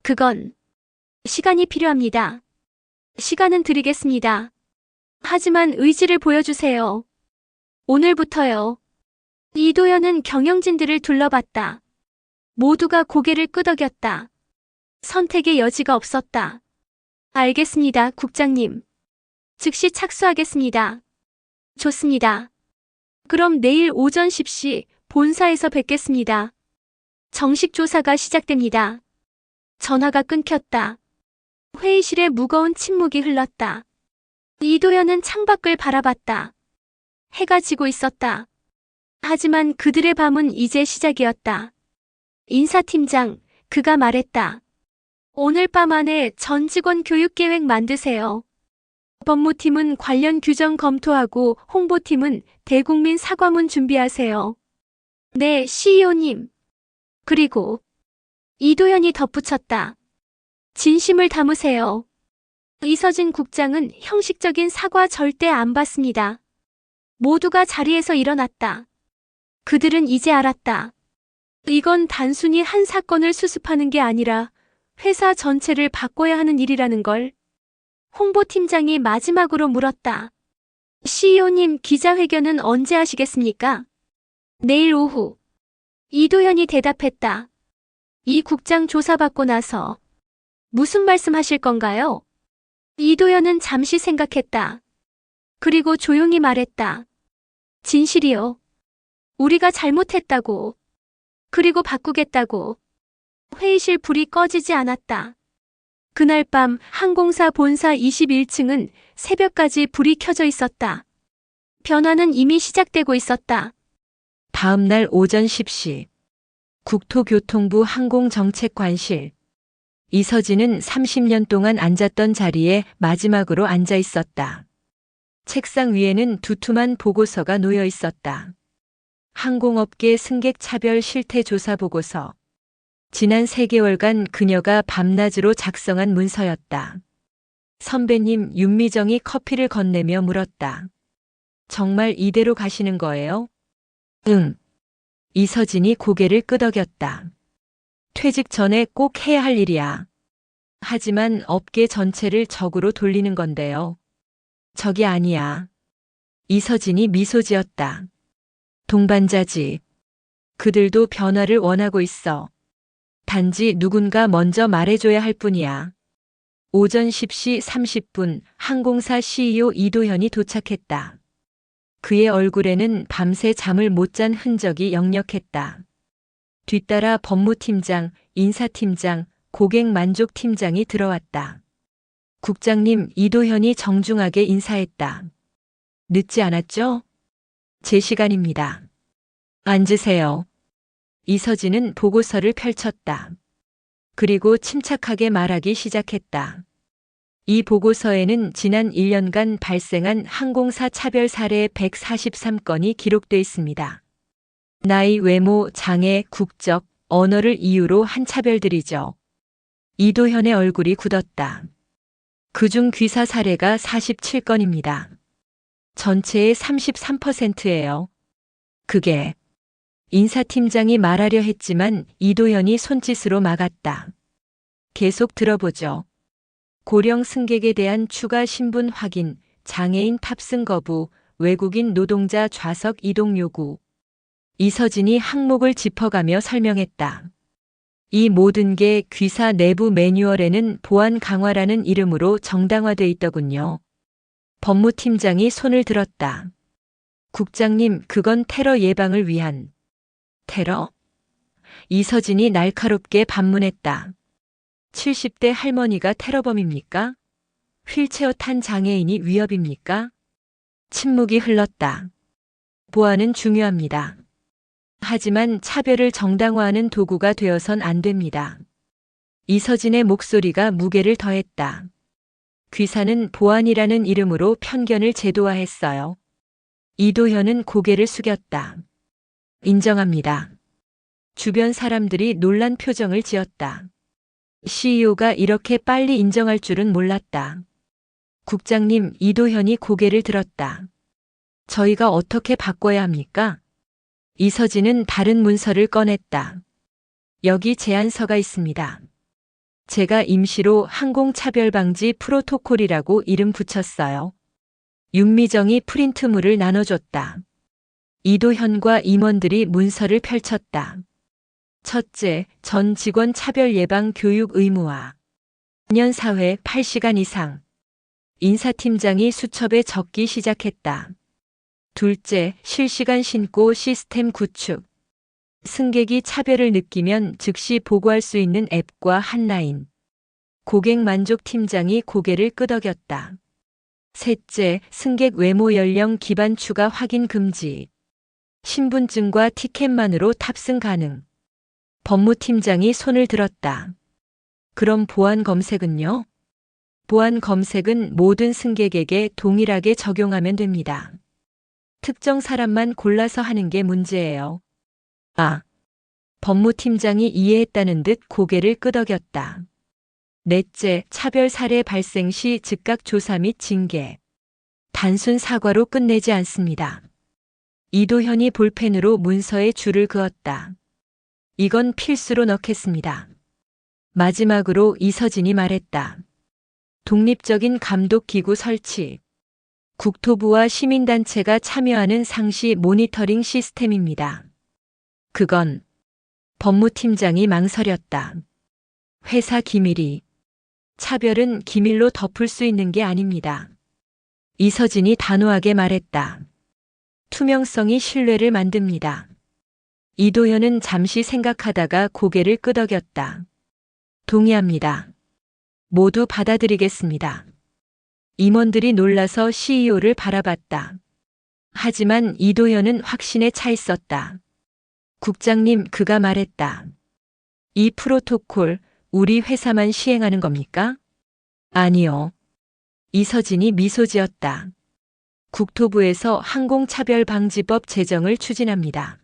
Speaker 2: 그건 시간이 필요합니다. 시간은 드리겠습니다. 하지만 의지를 보여주세요. 오늘부터요. 이도현은 경영진들을 둘러봤다. 모두가 고개를 끄덕였다. 선택의 여지가 없었다. 알겠습니다, 국장님. 즉시 착수하겠습니다. 좋습니다. 그럼 내일 오전 10시 본사에서 뵙겠습니다. 정식 조사가 시작됩니다. 전화가 끊겼다. 회의실에 무거운 침묵이 흘렀다. 이도현은 창밖을 바라봤다. 해가 지고 있었다. 하지만 그들의 밤은 이제 시작이었다. 인사팀장, 그가 말했다. 오늘 밤 안에 전 직원 교육 계획 만드세요. 법무팀은 관련 규정 검토하고 홍보팀은 대국민 사과문 준비하세요. 네, CEO님. 그리고 이도현이 덧붙였다. 진심을 담으세요. 이서진 국장은 형식적인 사과 절대 안 받습니다. 모두가 자리에서 일어났다. 그들은 이제 알았다. 이건 단순히 한 사건을 수습하는 게 아니라 회사 전체를 바꿔야 하는 일이라는 걸. 홍보팀장이 마지막으로 물었다. CEO님, 기자회견은 언제 하시겠습니까? 내일 오후. 이도현이 대답했다. 이 국장 조사받고 나서 무슨 말씀 하실 건가요? 이도현은 잠시 생각했다. 그리고 조용히 말했다. 진실이요. 우리가 잘못했다고. 그리고 바꾸겠다고. 회의실 불이 꺼지지 않았다. 그날 밤 항공사 본사 21층은 새벽까지 불이 켜져 있었다. 변화는 이미 시작되고 있었다.
Speaker 3: 다음 날 오전 10시 국토교통부 항공정책관실. 이서진은 30년 동안 앉았던 자리에 마지막으로 앉아 있었다. 책상 위에는 두툼한 보고서가 놓여 있었다. 항공업계 승객 차별 실태 조사 보고서. 지난 3개월간 그녀가 밤낮으로 작성한 문서였다. 선배님, 윤미정이 커피를 건네며 물었다. 정말 이대로 가시는 거예요? 응. 이서진이 고개를 끄덕였다. 퇴직 전에 꼭 해야 할 일이야. 하지만 업계 전체를 적으로 돌리는 건데요. 적이 아니야. 이서진이 미소 지었다. 동반자지. 그들도 변화를 원하고 있어. 단지 누군가 먼저 말해줘야 할 뿐이야. 오전 10시 30분 항공사 CEO 이도현이 도착했다. 그의 얼굴에는 밤새 잠을 못 잔 흔적이 역력했다. 뒤따라 법무팀장, 인사팀장, 고객만족팀장이 들어왔다. 국장님, 이도현이 정중하게 인사했다. 늦지 않았죠? 제 시간입니다. 앉으세요. 이서진은 보고서를 펼쳤다. 그리고 침착하게 말하기 시작했다. 이 보고서에는 지난 1년간 발생한 항공사 차별 사례 143건이 기록돼 있습니다. 나이, 외모, 장애, 국적, 언어를 이유로 한 차별들이죠. 이도현의 얼굴이 굳었다. 그중 귀사 사례가 47건입니다. 전체의 33%예요. 그게 인사팀장이 말하려 했지만 이도현이 손짓으로 막았다. 계속 들어보죠. 고령 승객에 대한 추가 신분 확인, 장애인 탑승 거부, 외국인 노동자 좌석 이동 요구. 이서진이 항목을 짚어가며 설명했다. 이 모든 게 귀사 내부 매뉴얼에는 보안 강화라는 이름으로 정당화돼 있더군요. 법무팀장이 손을 들었다. 국장님, 그건 테러 예방을 위한. 테러? 이서진이 날카롭게 반문했다. 70대 할머니가 테러범입니까? 휠체어 탄 장애인이 위협입니까? 침묵이 흘렀다. 보안은 중요합니다. 하지만 차별을 정당화하는 도구가 되어선 안 됩니다. 이서진의 목소리가 무게를 더했다. 귀사는 보안이라는 이름으로 편견을 제도화했어요. 이도현은 고개를 숙였다. 인정합니다. 주변 사람들이 놀란 표정을 지었다. CEO가 이렇게 빨리 인정할 줄은 몰랐다. 국장님, 이도현이 고개를 들었다. 저희가 어떻게 바꿔야 합니까? 이서진은 다른 문서를 꺼냈다. 여기 제안서가 있습니다. 제가 임시로 항공차별방지 프로토콜이라고 이름 붙였어요. 윤미정이 프린트물을 나눠줬다. 이도현과 임원들이 문서를 펼쳤다. 첫째, 전 직원 차별 예방 교육 의무화. 1년 사회 8시간 이상. 인사팀장이 수첩에 적기 시작했다. 둘째, 실시간 신고 시스템 구축. 승객이 차별을 느끼면 즉시 보고할 수 있는 앱과 한라인. 고객만족팀장이 고개를 끄덕였다. 셋째, 승객 외모 연령 기반 추가 확인 금지. 신분증과 티켓만으로 탑승 가능. 법무팀장이 손을 들었다. 그럼 보안 검색은요? 보안 검색은 모든 승객에게 동일하게 적용하면 됩니다. 특정 사람만 골라서 하는 게 문제예요. 아, 법무팀장이 이해했다는 듯 고개를 끄덕였다. 넷째, 차별 사례 발생 시 즉각 조사 및 징계. 단순 사과로 끝내지 않습니다. 이도현이 볼펜으로 문서에 줄을 그었다. 이건 필수로 넣겠습니다. 마지막으로 이서진이 말했다. 독립적인 감독기구 설치. 국토부와 시민단체가 참여하는 상시 모니터링 시스템입니다. 그건 법무팀장이 망설였다. 회사 기밀이. 차별은 기밀로 덮을 수 있는 게 아닙니다. 이서진이 단호하게 말했다. 투명성이 신뢰를 만듭니다. 이도현은 잠시 생각하다가 고개를 끄덕였다. 동의합니다. 모두 받아들이겠습니다. 임원들이 놀라서 CEO를 바라봤다. 하지만 이도현은 확신에 차 있었다. 국장님, 그가 말했다. 이 프로토콜 우리 회사만 시행하는 겁니까? 아니요. 이서진이 미소 지었다. 국토부에서 항공차별방지법 제정을 추진합니다.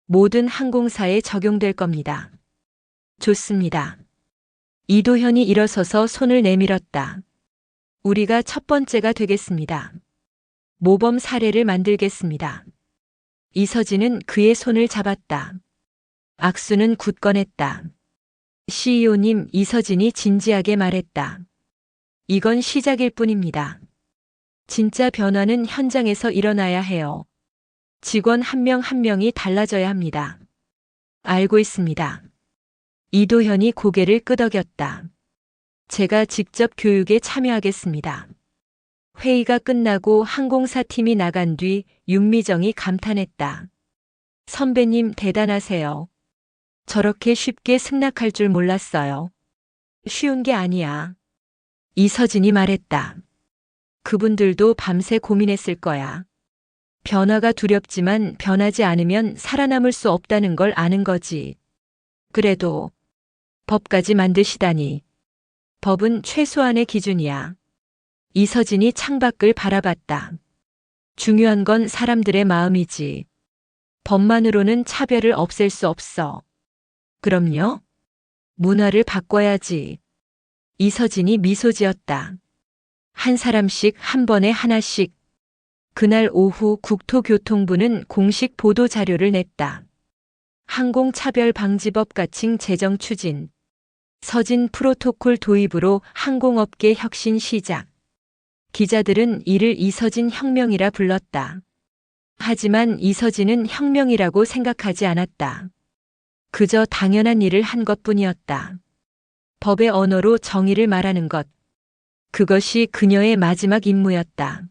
Speaker 3: 모든 항공사에 적용될 겁니다. 좋습니다. 이도현이 일어서서 손을 내밀었다. 우리가 첫 번째가 되겠습니다. 모범 사례를 만들겠습니다. 이서진은 그의 손을 잡았다. 악수는 굳건했다. CEO님, 이서진이 진지하게 말했다. 이건 시작일 뿐입니다. 진짜 변화는 현장에서 일어나야 해요. 직원 한 명 한 명이 달라져야 합니다. 알고 있습니다. 이도현이 고개를 끄덕였다. 제가 직접 교육에 참여하겠습니다. 회의가 끝나고 항공사 팀이 나간 뒤 윤미정이 감탄했다. 선배님 대단하세요. 저렇게 쉽게 승낙할 줄 몰랐어요. 쉬운 게 아니야. 이서진이 말했다. 그분들도 밤새 고민했을 거야. 변화가 두렵지만 변하지 않으면 살아남을 수 없다는 걸 아는 거지. 그래도 법까지 만드시다니. 법은 최소한의 기준이야. 이서진이 창밖을 바라봤다. 중요한 건 사람들의 마음이지. 법만으로는 차별을 없앨 수 없어. 그럼요. 문화를 바꿔야지. 이서진이 미소 지었다. 한 사람씩 한 번에 하나씩. 그날 오후 국토교통부는 공식 보도 자료를 냈다. 항공차별방지법 가칭 제정 추진. 서진 프로토콜 도입으로 항공업계 혁신 시작. 기자들은 이를 이서진 혁명이라 불렀다. 하지만 이서진은 혁명이라고 생각하지 않았다. 그저 당연한 일을 한 것뿐이었다. 법의 언어로 정의를 말하는 것. 그것이 그녀의 마지막 임무였다.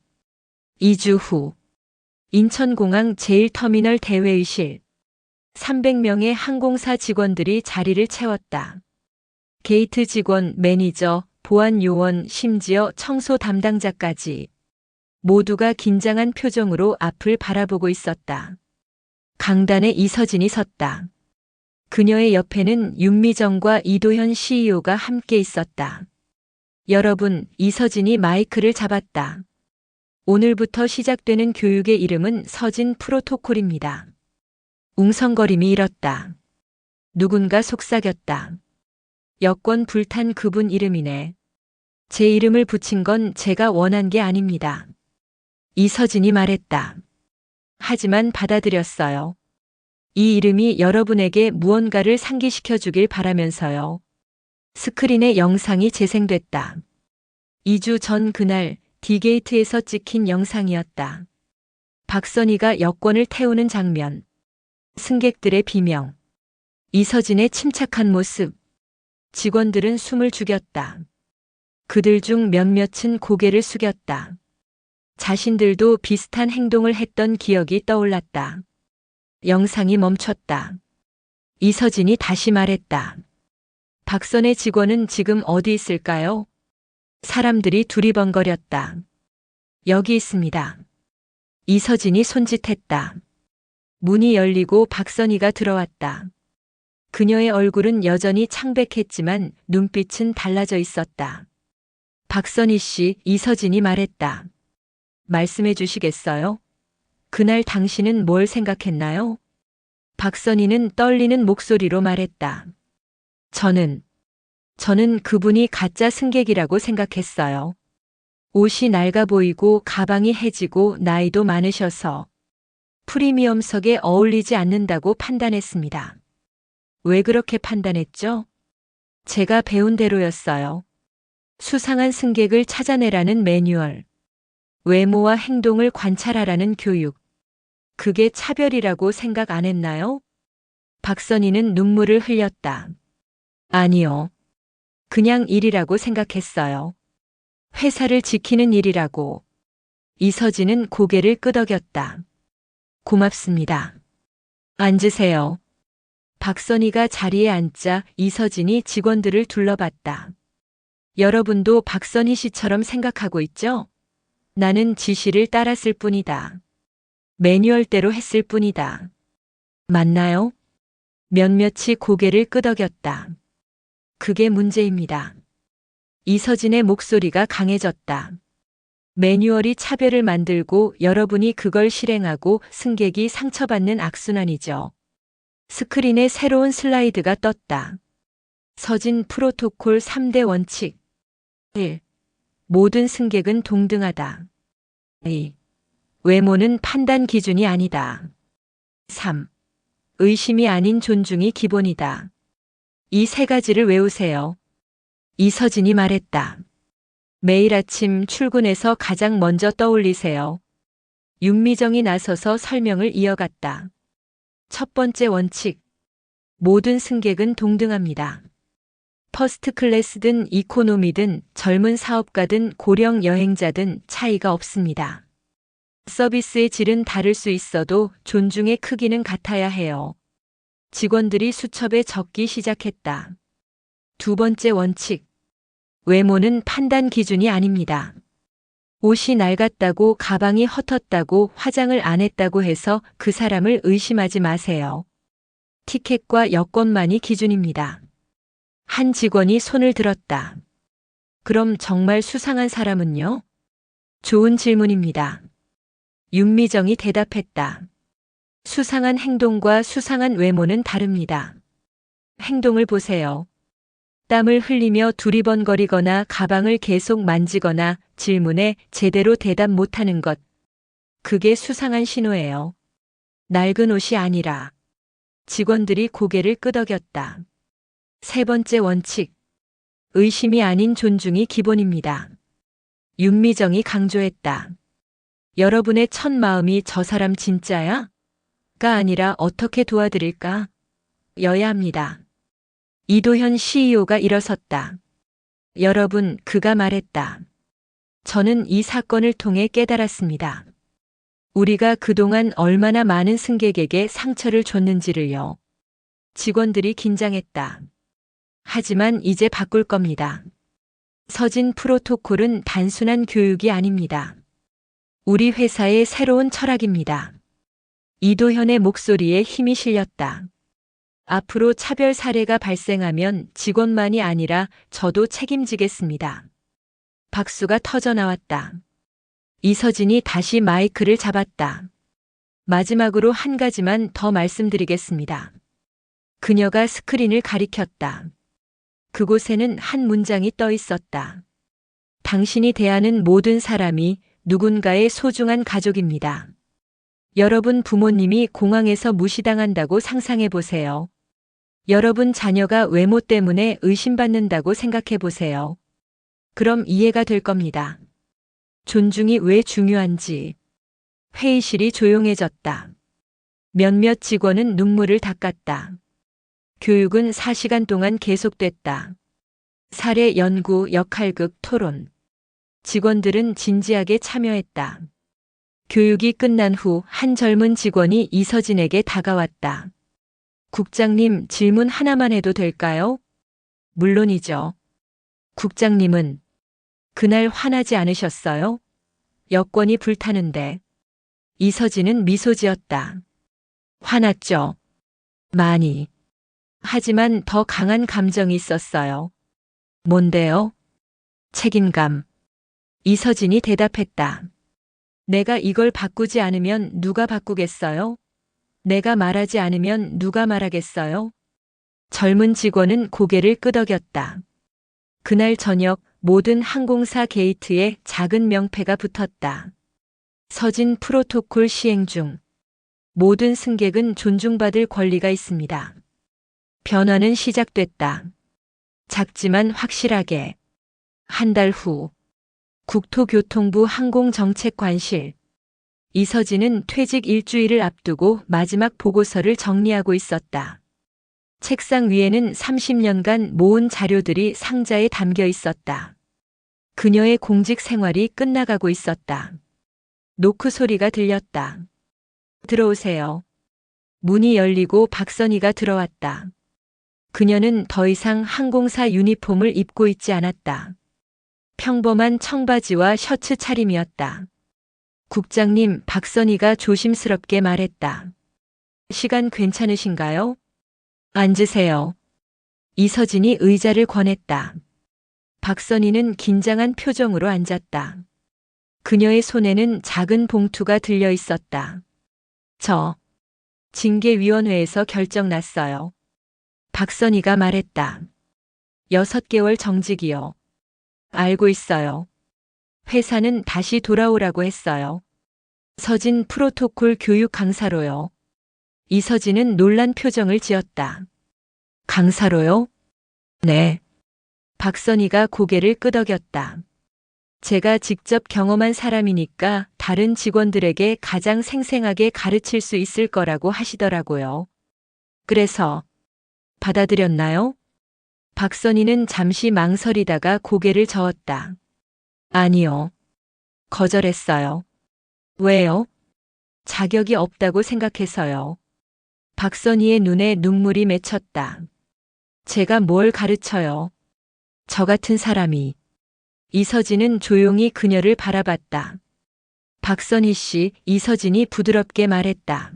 Speaker 3: 2주 후 인천공항 제1터미널 대회의실. 300명의 항공사 직원들이 자리를 채웠다. 게이트 직원, 매니저, 보안 요원, 심지어 청소 담당자까지 모두가 긴장한 표정으로 앞을 바라보고 있었다. 강단에 이서진이 섰다. 그녀의 옆에는 윤미정과 이도현 CEO가 함께 있었다. 여러분, 이서진이 마이크를 잡았다. 오늘부터 시작되는 교육의 이름은 서진 프로토콜입니다. 웅성거림이 일었다. 누군가 속삭였다. 여권 불탄 그분 이름이네. 제 이름을 붙인 건 제가 원한 게 아닙니다. 이서진이 말했다. 하지만 받아들였어요. 이 이름이 여러분에게 무언가를 상기시켜 주길 바라면서요. 스크린에 영상이 재생됐다. 2주 전 그날 D게이트에서 찍힌 영상이었다. 박선희가 여권을 태우는 장면. 승객들의 비명. 이서진의 침착한 모습. 직원들은 숨을 죽였다. 그들 중 몇몇은 고개를 숙였다. 자신들도 비슷한 행동을 했던 기억이 떠올랐다. 영상이 멈췄다. 이서진이 다시 말했다. 박선의 직원은 지금 어디 있을까요? 사람들이 두리번거렸다. 여기 있습니다. 이서진이 손짓했다. 문이 열리고 박선희가 들어왔다. 그녀의 얼굴은 여전히 창백했지만 눈빛은 달라져 있었다. 박선희 씨, 이서진이 말했다. 말씀해 주시겠어요? 그날 당신은 뭘 생각했나요? 박선희는 떨리는 목소리로 말했다. 저는 그분이 가짜 승객이라고 생각했어요. 옷이 낡아 보이고 가방이 해지고 나이도 많으셔서 프리미엄석에 어울리지 않는다고 판단했습니다. 왜 그렇게 판단했죠? 제가 배운 대로였어요. 수상한 승객을 찾아내라는 매뉴얼, 외모와 행동을 관찰하라는 교육. 그게 차별이라고 생각 안 했나요? 박선희는 눈물을 흘렸다. 아니요. 그냥 일이라고 생각했어요. 회사를 지키는 일이라고. 이서진은 고개를 끄덕였다. 고맙습니다. 앉으세요. 박선희가 자리에 앉자 이서진이 직원들을 둘러봤다. 여러분도 박선희 씨처럼 생각하고 있죠? 나는 지시를 따랐을 뿐이다. 매뉴얼대로 했을 뿐이다. 맞나요? 몇몇이 고개를 끄덕였다. 그게 문제입니다. 이서진의 목소리가 강해졌다. 매뉴얼이 차별을 만들고 여러분이 그걸 실행하고 승객이 상처받는 악순환이죠. 스크린에 새로운 슬라이드가 떴다. 서진 프로토콜 3대 원칙. 1. 모든 승객은 동등하다. 2. 외모는 판단 기준이 아니다. 3. 의심이 아닌 존중이 기본이다. 이 세 가지를 외우세요. 이서진이 말했다. 매일 아침 출근해서 가장 먼저 떠올리세요. 윤미정이 나서서 설명을 이어갔다. 첫 번째 원칙. 모든 승객은 동등합니다. 퍼스트 클래스든 이코노미든 젊은 사업가든 고령 여행자든 차이가 없습니다. 서비스의 질은 다를 수 있어도 존중의 크기는 같아야 해요. 직원들이 수첩에 적기 시작했다. 두 번째 원칙. 외모는 판단 기준이 아닙니다. 옷이 낡았다고 가방이 헛었다고 화장을 안 했다고 해서 그 사람을 의심하지 마세요. 티켓과 여권만이 기준입니다. 한 직원이 손을 들었다. 그럼 정말 수상한 사람은요? 좋은 질문입니다. 윤미정이 대답했다. 수상한 행동과 수상한 외모는 다릅니다. 행동을 보세요. 땀을 흘리며 두리번거리거나 가방을 계속 만지거나 질문에 제대로 대답 못하는 것. 그게 수상한 신호예요. 낡은 옷이 아니라. 직원들이 고개를 끄덕였다. 세 번째 원칙. 의심이 아닌 존중이 기본입니다. 윤미정이 강조했다. 여러분의 첫 마음이 저 사람 진짜야? 가 아니라 어떻게 도와드릴까? 여야 합니다. 이도현 CEO가 일어섰다. 여러분, 그가 말했다. 저는 이 사건을 통해 깨달았습니다. 우리가 그동안 얼마나 많은 승객에게 상처를 줬는지를요. 직원들이 긴장했다. 하지만 이제 바꿀 겁니다. 서진 프로토콜은 단순한 교육이 아닙니다. 우리 회사의 새로운 철학입니다. 이도현의 목소리에 힘이 실렸다. 앞으로 차별 사례가 발생하면 직원만이 아니라 저도 책임지겠습니다. 박수가 터져 나왔다. 이서진이 다시 마이크를 잡았다. 마지막으로 한 가지만 더 말씀드리겠습니다. 그녀가 스크린을 가리켰다. 그곳에는 한 문장이 떠 있었다. 당신이 대하는 모든 사람이 누군가의 소중한 가족입니다. 여러분 부모님이 공항에서 무시당한다고 상상해 보세요. 여러분 자녀가 외모 때문에 의심받는다고 생각해 보세요. 그럼 이해가 될 겁니다. 존중이 왜 중요한지. 회의실이 조용해졌다. 몇몇 직원은 눈물을 닦았다. 교육은 4시간 동안 계속됐다. 사례 연구, 역할극, 토론. 직원들은 진지하게 참여했다. 교육이 끝난 후 한 젊은 직원이 이서진에게 다가왔다. 국장님, 질문 하나만 해도 될까요? 물론이죠. 국장님은 그날 화나지 않으셨어요? 여권이 불타는데. 이서진은 미소 지었다. 화났죠. 많이. 하지만 더 강한 감정이 있었어요. 뭔데요? 책임감. 이서진이 대답했다. 내가 이걸 바꾸지 않으면 누가 바꾸겠어요? 내가 말하지 않으면 누가 말하겠어요? 젊은 직원은 고개를 끄덕였다. 그날 저녁 모든 항공사 게이트에 작은 명패가 붙었다. 서진 프로토콜 시행 중. 모든 승객은 존중받을 권리가 있습니다. 변화는 시작됐다. 작지만 확실하게. 한 달 후. 국토교통부 항공정책관실. 이서진은 퇴직 일주일을 앞두고 마지막 보고서를 정리하고 있었다. 책상 위에는 30년간 모은 자료들이 상자에 담겨 있었다. 그녀의 공직 생활이 끝나가고 있었다. 노크 소리가 들렸다. 들어오세요. 문이 열리고 박선희가 들어왔다. 그녀는 더 이상 항공사 유니폼을 입고 있지 않았다. 평범한 청바지와 셔츠 차림이었다. 국장님, 박선희가 조심스럽게 말했다. 시간 괜찮으신가요? 앉으세요. 이서진이 의자를 권했다. 박선희는 긴장한 표정으로 앉았다. 그녀의 손에는 작은 봉투가 들려 있었다. 징계위원회에서 결정 났어요. 박선희가 말했다. 6개월 정직이요. 알고 있어요. 회사는 다시 돌아오라고 했어요. 서진 프로토콜 교육 강사로요. 이서진은 놀란 표정을 지었다. 강사로요? 네. 박선희가 고개를 끄덕였다. 제가 직접 경험한 사람이니까 다른 직원들에게 가장 생생하게 가르칠 수 있을 거라고 하시더라고요. 그래서 받아들였나요? 박선희는 잠시 망설이다가 고개를 저었다. 아니요. 거절했어요. 왜요? 자격이 없다고 생각해서요. 박선희의 눈에 눈물이 맺혔다. 제가 뭘 가르쳐요? 저 같은 사람이. 이서진은 조용히 그녀를 바라봤다. 박선희 씨, 이서진이 부드럽게 말했다.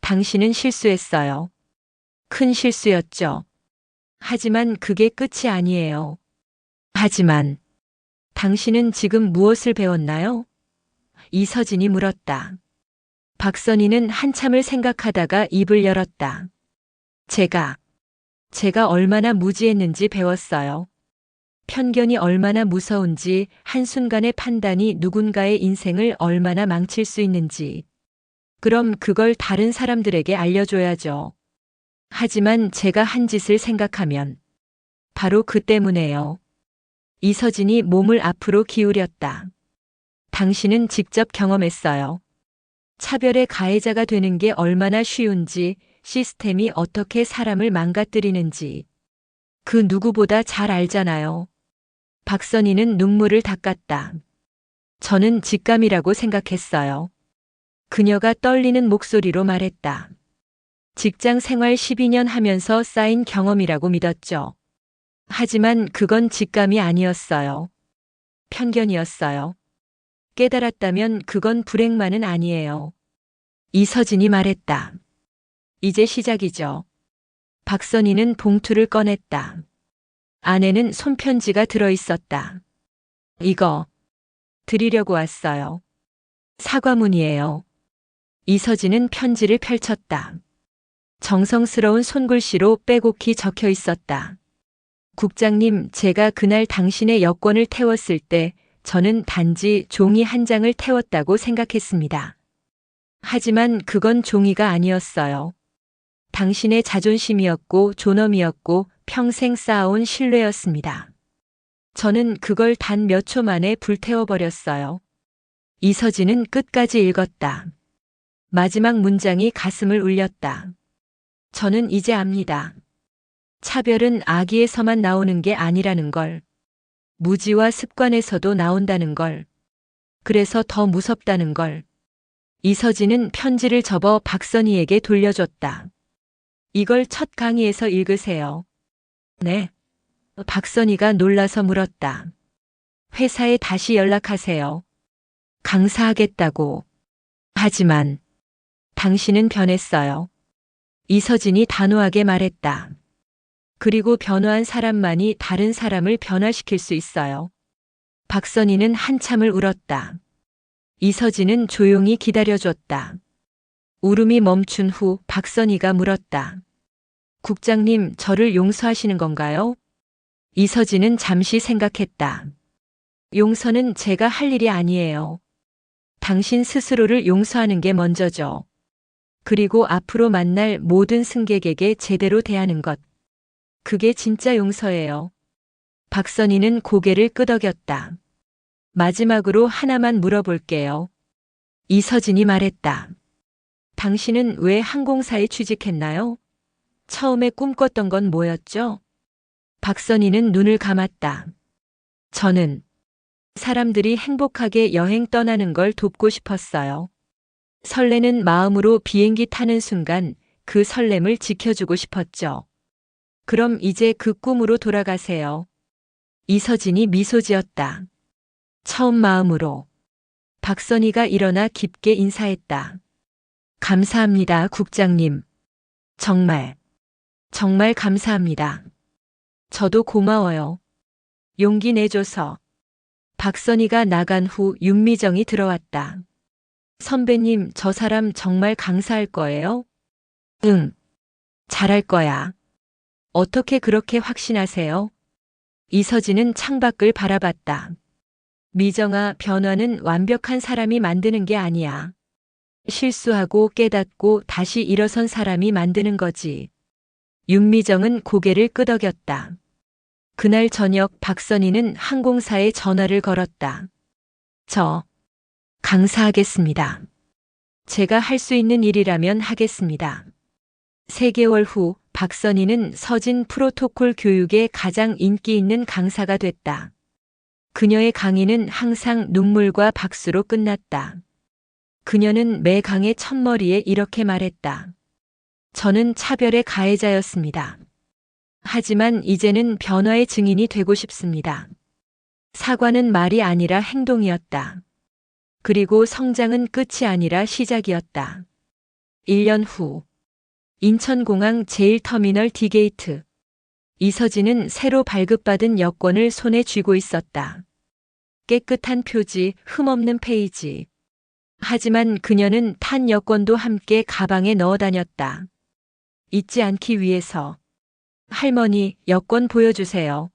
Speaker 3: 당신은 실수했어요. 큰 실수였죠. 하지만 그게 끝이 아니에요. 하지만 당신은 지금 무엇을 배웠나요? 이서진이 물었다. 박선희는 한참을 생각하다가 입을 열었다. 제가 얼마나 무지했는지 배웠어요. 편견이 얼마나 무서운지, 한순간의 판단이 누군가의 인생을 얼마나 망칠 수 있는지. 그럼 그걸 다른 사람들에게 알려줘야죠. 하지만 제가 한 짓을 생각하면 바로 그 때문에요. 이서진이 몸을 앞으로 기울였다. 당신은 직접 경험했어요. 차별의 가해자가 되는 게 얼마나 쉬운지, 시스템이 어떻게 사람을 망가뜨리는지. 그 누구보다 잘 알잖아요. 박선희는 눈물을 닦았다. 저는 직감이라고 생각했어요. 그녀가 떨리는 목소리로 말했다. 직장 생활 12년 하면서 쌓인 경험이라고 믿었죠. 하지만 그건 직감이 아니었어요. 편견이었어요. 깨달았다면 그건 불행만은 아니에요. 이서진이 말했다. 이제 시작이죠. 박선희는 봉투를 꺼냈다. 안에는 손편지가 들어있었다. 이거 드리려고 왔어요. 사과문이에요. 이서진은 편지를 펼쳤다. 정성스러운 손글씨로 빼곡히 적혀 있었다. 국장님, 제가 그날 당신의 여권을 태웠을 때 저는 단지 종이 한 장을 태웠다고 생각했습니다. 하지만 그건 종이가 아니었어요. 당신의 자존심이었고 존엄이었고 평생 쌓아온 신뢰였습니다. 저는 그걸 단 몇 초 만에 불태워버렸어요. 이서진은 끝까지 읽었다. 마지막 문장이 가슴을 울렸다. 저는 이제 압니다. 차별은 악의에서만 나오는 게 아니라는 걸. 무지와 습관에서도 나온다는 걸. 그래서 더 무섭다는 걸. 이서진은 편지를 접어 박선희에게 돌려줬다. 이걸 첫 강의에서 읽으세요. 네. 박선희가 놀라서 물었다. 회사에 다시 연락하세요. 강사하겠다고. 하지만 당신은 변했어요. 이서진이 단호하게 말했다. 그리고 변화한 사람만이 다른 사람을 변화시킬 수 있어요. 박선희는 한참을 울었다. 이서진은 조용히 기다려줬다. 울음이 멈춘 후 박선희가 물었다. 국장님, 저를 용서하시는 건가요? 이서진은 잠시 생각했다. 용서는 제가 할 일이 아니에요. 당신 스스로를 용서하는 게 먼저죠. 그리고 앞으로 만날 모든 승객에게 제대로 대하는 것. 그게 진짜 용서예요. 박선희는 고개를 끄덕였다. 마지막으로 하나만 물어볼게요. 이서진이 말했다. 당신은 왜 항공사에 취직했나요? 처음에 꿈꿨던 건 뭐였죠? 박선희는 눈을 감았다. 저는 사람들이 행복하게 여행 떠나는 걸 돕고 싶었어요. 설레는 마음으로 비행기 타는 순간 그 설렘을 지켜주고 싶었죠. 그럼 이제 그 꿈으로 돌아가세요. 이서진이 미소 지었다. 처음 마음으로. 박선희가 일어나 깊게 인사했다. 감사합니다, 국장님. 정말 감사합니다. 저도 고마워요. 용기 내줘서. 박선희가 나간 후 윤미정이 들어왔다. 선배님, 저 사람 정말 강사할 거예요? 응. 잘할 거야. 어떻게 그렇게 확신하세요? 이서진은 창밖을 바라봤다. 미정아, 변화는 완벽한 사람이 만드는 게 아니야. 실수하고 깨닫고 다시 일어선 사람이 만드는 거지. 윤미정은 고개를 끄덕였다. 그날 저녁 박선희는 항공사에 전화를 걸었다. 저 강사하겠습니다. 제가 할 수 있는 일이라면 하겠습니다. 3개월 후 박선희는 서진 프로토콜 교육의 가장 인기 있는 강사가 됐다. 그녀의 강의는 항상 눈물과 박수로 끝났다. 그녀는 매 강의 첫머리에 이렇게 말했다. 저는 차별의 가해자였습니다. 하지만 이제는 변화의 증인이 되고 싶습니다. 사과는 말이 아니라 행동이었다. 그리고 성장은 끝이 아니라 시작이었다. 1년 후 인천공항 제1터미널 D게이트. 이서진은 새로 발급받은 여권을 손에 쥐고 있었다. 깨끗한 표지, 흠없는 페이지. 하지만 그녀는 탄 여권도 함께 가방에 넣어 다녔다. 잊지 않기 위해서. 할머니, 여권 보여주세요.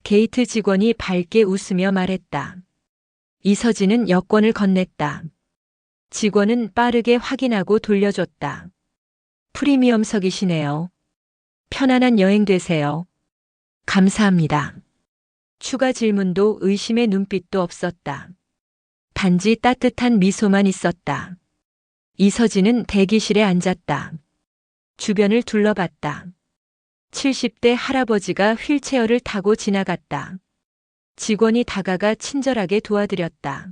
Speaker 3: 게이트 직원이 밝게 웃으며 말했다. 이서진은 여권을 건넸다. 직원은 빠르게 확인하고 돌려줬다. 프리미엄석이시네요. 편안한 여행 되세요. 감사합니다. 추가 질문도 의심의 눈빛도 없었다. 단지 따뜻한 미소만 있었다. 이서진은 대기실에 앉았다. 주변을 둘러봤다. 70대 할아버지가 휠체어를 타고 지나갔다. 직원이 다가가 친절하게 도와드렸다.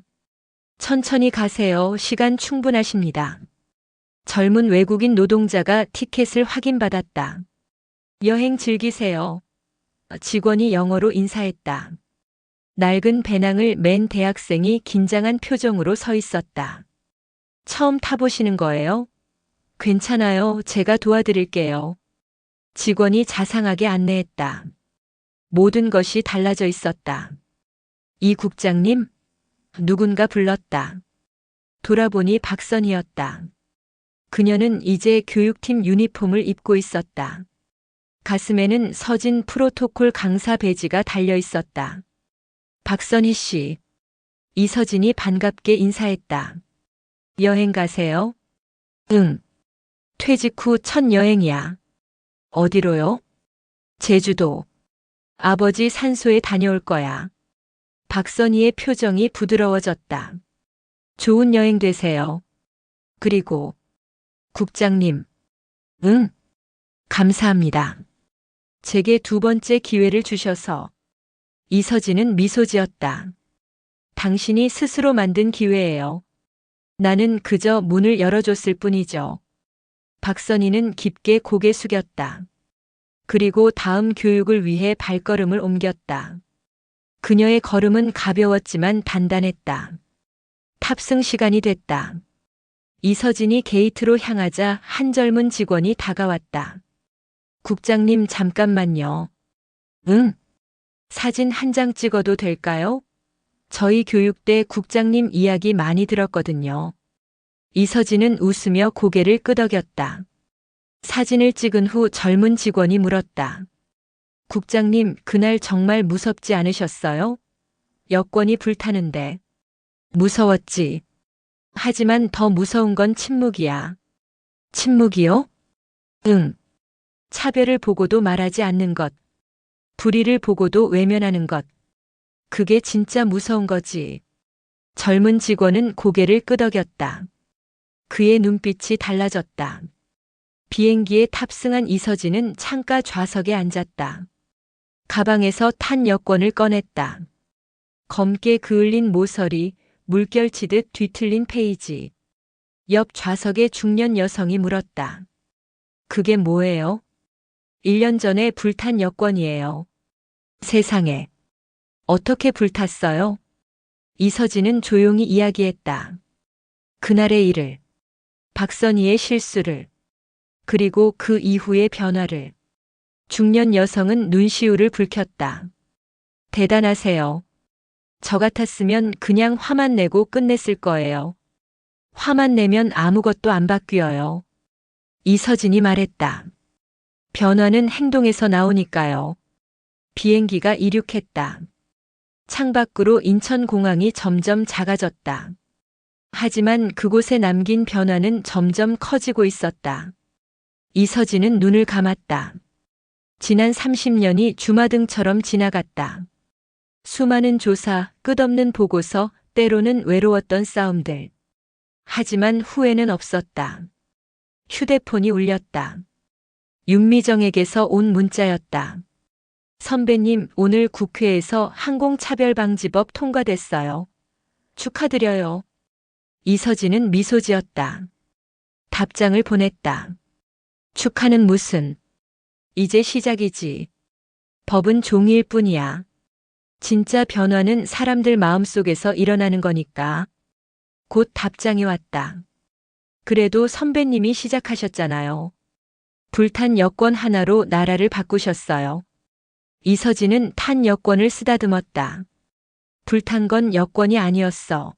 Speaker 3: 천천히 가세요. 시간 충분하십니다. 젊은 외국인 노동자가 티켓을 확인받았다. 여행 즐기세요. 직원이 영어로 인사했다. 낡은 배낭을 맨 대학생이 긴장한 표정으로 서 있었다. 처음 타보시는 거예요? 괜찮아요. 제가 도와드릴게요. 직원이 자상하게 안내했다. 모든 것이 달라져 있었다. 이 국장님? 누군가 불렀다. 돌아보니 박선희였다. 그녀는 이제 교육팀 유니폼을 입고 있었다. 가슴에는 서진 프로토콜 강사 배지가 달려 있었다. 박선희 씨. 이서진이 반갑게 인사했다. 여행 가세요? 응. 퇴직 후 첫 여행이야. 어디로요? 제주도. 아버지 산소에 다녀올 거야. 박선희의 표정이 부드러워졌다. 좋은 여행 되세요. 그리고 국장님. 응. 감사합니다. 제게 2번째 기회를 주셔서. 이서진은 미소 지었다. 당신이 스스로 만든 기회예요. 나는 그저 문을 열어줬을 뿐이죠. 박선희는 깊게 고개 숙였다. 그리고 다음 교육을 위해 발걸음을 옮겼다. 그녀의 걸음은 가벼웠지만 단단했다. 탑승 시간이 됐다. 이서진이 게이트로 향하자 한 젊은 직원이 다가왔다. 국장님 잠깐만요. 응? 사진 한 장 찍어도 될까요? 저희 교육대 국장님 이야기 많이 들었거든요. 이서진은 웃으며 고개를 끄덕였다. 사진을 찍은 후 젊은 직원이 물었다. 국장님, 그날 정말 무섭지 않으셨어요? 여권이 불타는데. 무서웠지. 하지만 더 무서운 건 침묵이야. 침묵이요? 응. 차별을 보고도 말하지 않는 것. 불의를 보고도 외면하는 것. 그게 진짜 무서운 거지. 젊은 직원은 고개를 끄덕였다. 그의 눈빛이 달라졌다. 비행기에 탑승한 이서진은 창가 좌석에 앉았다. 가방에서 탄 여권을 꺼냈다. 검게 그을린 모서리, 물결치듯 뒤틀린 페이지. 옆 좌석의 중년 여성이 물었다. 그게 뭐예요? 1년 전에 불탄 여권이에요. 세상에. 어떻게 불탔어요? 이서진은 조용히 이야기했다. 그날의 일을, 박선희의 실수를, 그리고 그 이후의 변화를. 중년 여성은 눈시울을 붉혔다. 대단하세요. 저 같았으면 그냥 화만 내고 끝냈을 거예요. 화만 내면 아무것도 안 바뀌어요. 이서진이 말했다. 변화는 행동에서 나오니까요. 비행기가 이륙했다. 창밖으로 인천공항이 점점 작아졌다. 하지만 그곳에 남긴 변화는 점점 커지고 있었다. 이서진은 눈을 감았다. 지난 30년이 주마등처럼 지나갔다. 수많은 조사, 끝없는 보고서, 때로는 외로웠던 싸움들. 하지만 후회는 없었다. 휴대폰이 울렸다. 윤미정에게서 온 문자였다. 선배님, 오늘 국회에서 항공차별방지법 통과됐어요. 축하드려요. 이서진은 미소 지었다. 답장을 보냈다. 축하는 무슨. 이제 시작이지. 법은 종이일 뿐이야. 진짜 변화는 사람들 마음속에서 일어나는 거니까. 곧 답장이 왔다. 그래도 선배님이 시작하셨잖아요. 불탄 여권 하나로 나라를 바꾸셨어요. 이서진은 탄 여권을 쓰다듬었다. 불탄 건 여권이 아니었어.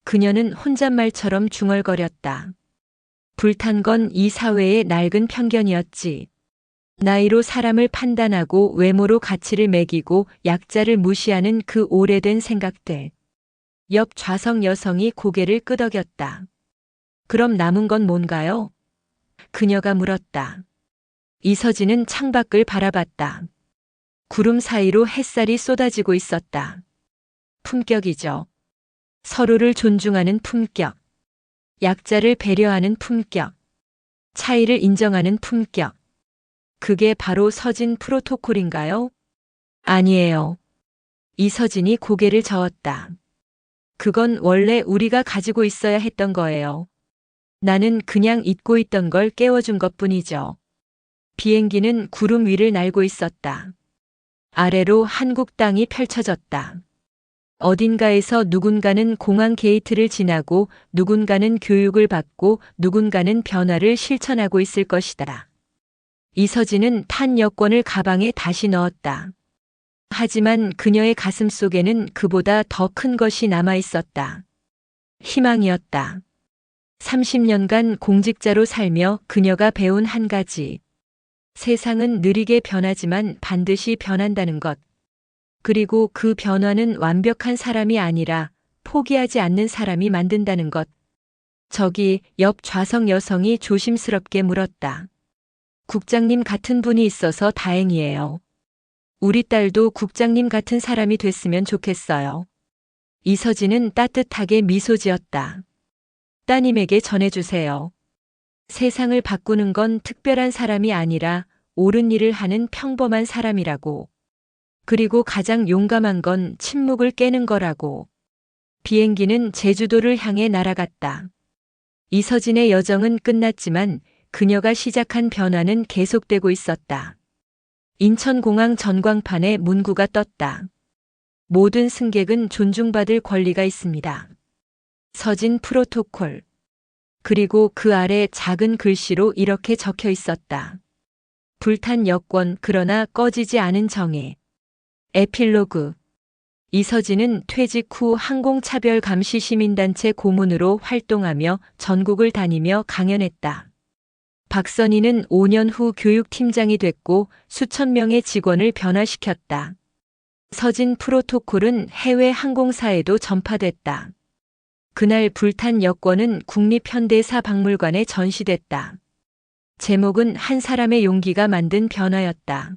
Speaker 3: 그녀는 혼잣말처럼 중얼거렸다. 불탄 건 이 사회의 낡은 편견이었지. 나이로 사람을 판단하고 외모로 가치를 매기고 약자를 무시하는 그 오래된 생각들. 옆 좌석 여성이 고개를 끄덕였다. 그럼 남은 건 뭔가요? 그녀가 물었다. 이서진은 창밖을 바라봤다. 구름 사이로 햇살이 쏟아지고 있었다. 품격이죠. 서로를 존중하는 품격. 약자를 배려하는 품격. 차이를 인정하는 품격. 그게 바로 서진 프로토콜인가요? 아니에요. 이서진이 고개를 저었다. 그건 원래 우리가 가지고 있어야 했던 거예요. 나는 그냥 잊고 있던 걸 깨워준 것뿐이죠. 비행기는 구름 위를 날고 있었다. 아래로 한국 땅이 펼쳐졌다. 어딘가에서 누군가는 공항 게이트를 지나고 누군가는 교육을 받고 누군가는 변화를 실천하고 있을 것이다. 이서진은 탄 여권을 가방에 다시 넣었다. 하지만 그녀의 가슴 속에는 그보다 더 큰 것이 남아 있었다. 희망이었다. 30년간 공직자로 살며 그녀가 배운 한 가지. 세상은 느리게 변하지만 반드시 변한다는 것. 그리고 그 변화는 완벽한 사람이 아니라 포기하지 않는 사람이 만든다는 것. 저기 옆 좌석 여성이 조심스럽게 물었다. 국장님 같은 분이 있어서 다행이에요. 우리 딸도 국장님 같은 사람이 됐으면 좋겠어요. 이서진은 따뜻하게 미소 지었다. 따님에게 전해주세요. 세상을 바꾸는 건 특별한 사람이 아니라 옳은 일을 하는 평범한 사람이라고. 그리고 가장 용감한 건 침묵을 깨는 거라고. 비행기는 제주도를 향해 날아갔다. 이서진의 여정은 끝났지만 그녀가 시작한 변화는 계속되고 있었다. 인천공항 전광판에 문구가 떴다. 모든 승객은 존중받을 권리가 있습니다. 서진 프로토콜. 그리고 그 아래 작은 글씨로 이렇게 적혀 있었다. 불탄 여권 그러나 꺼지지 않은 정해. 에필로그. 이서진은 퇴직 후 항공차별감시시민단체 고문으로 활동하며 전국을 다니며 강연했다. 박선희는 5년 후 교육팀장이 됐고 수천 명의 직원을 변화시켰다. 서진 프로토콜은 해외 항공사에도 전파됐다. 그날 불탄 여권은 국립현대사 박물관에 전시됐다. 제목은 한 사람의 용기가 만든 변화였다.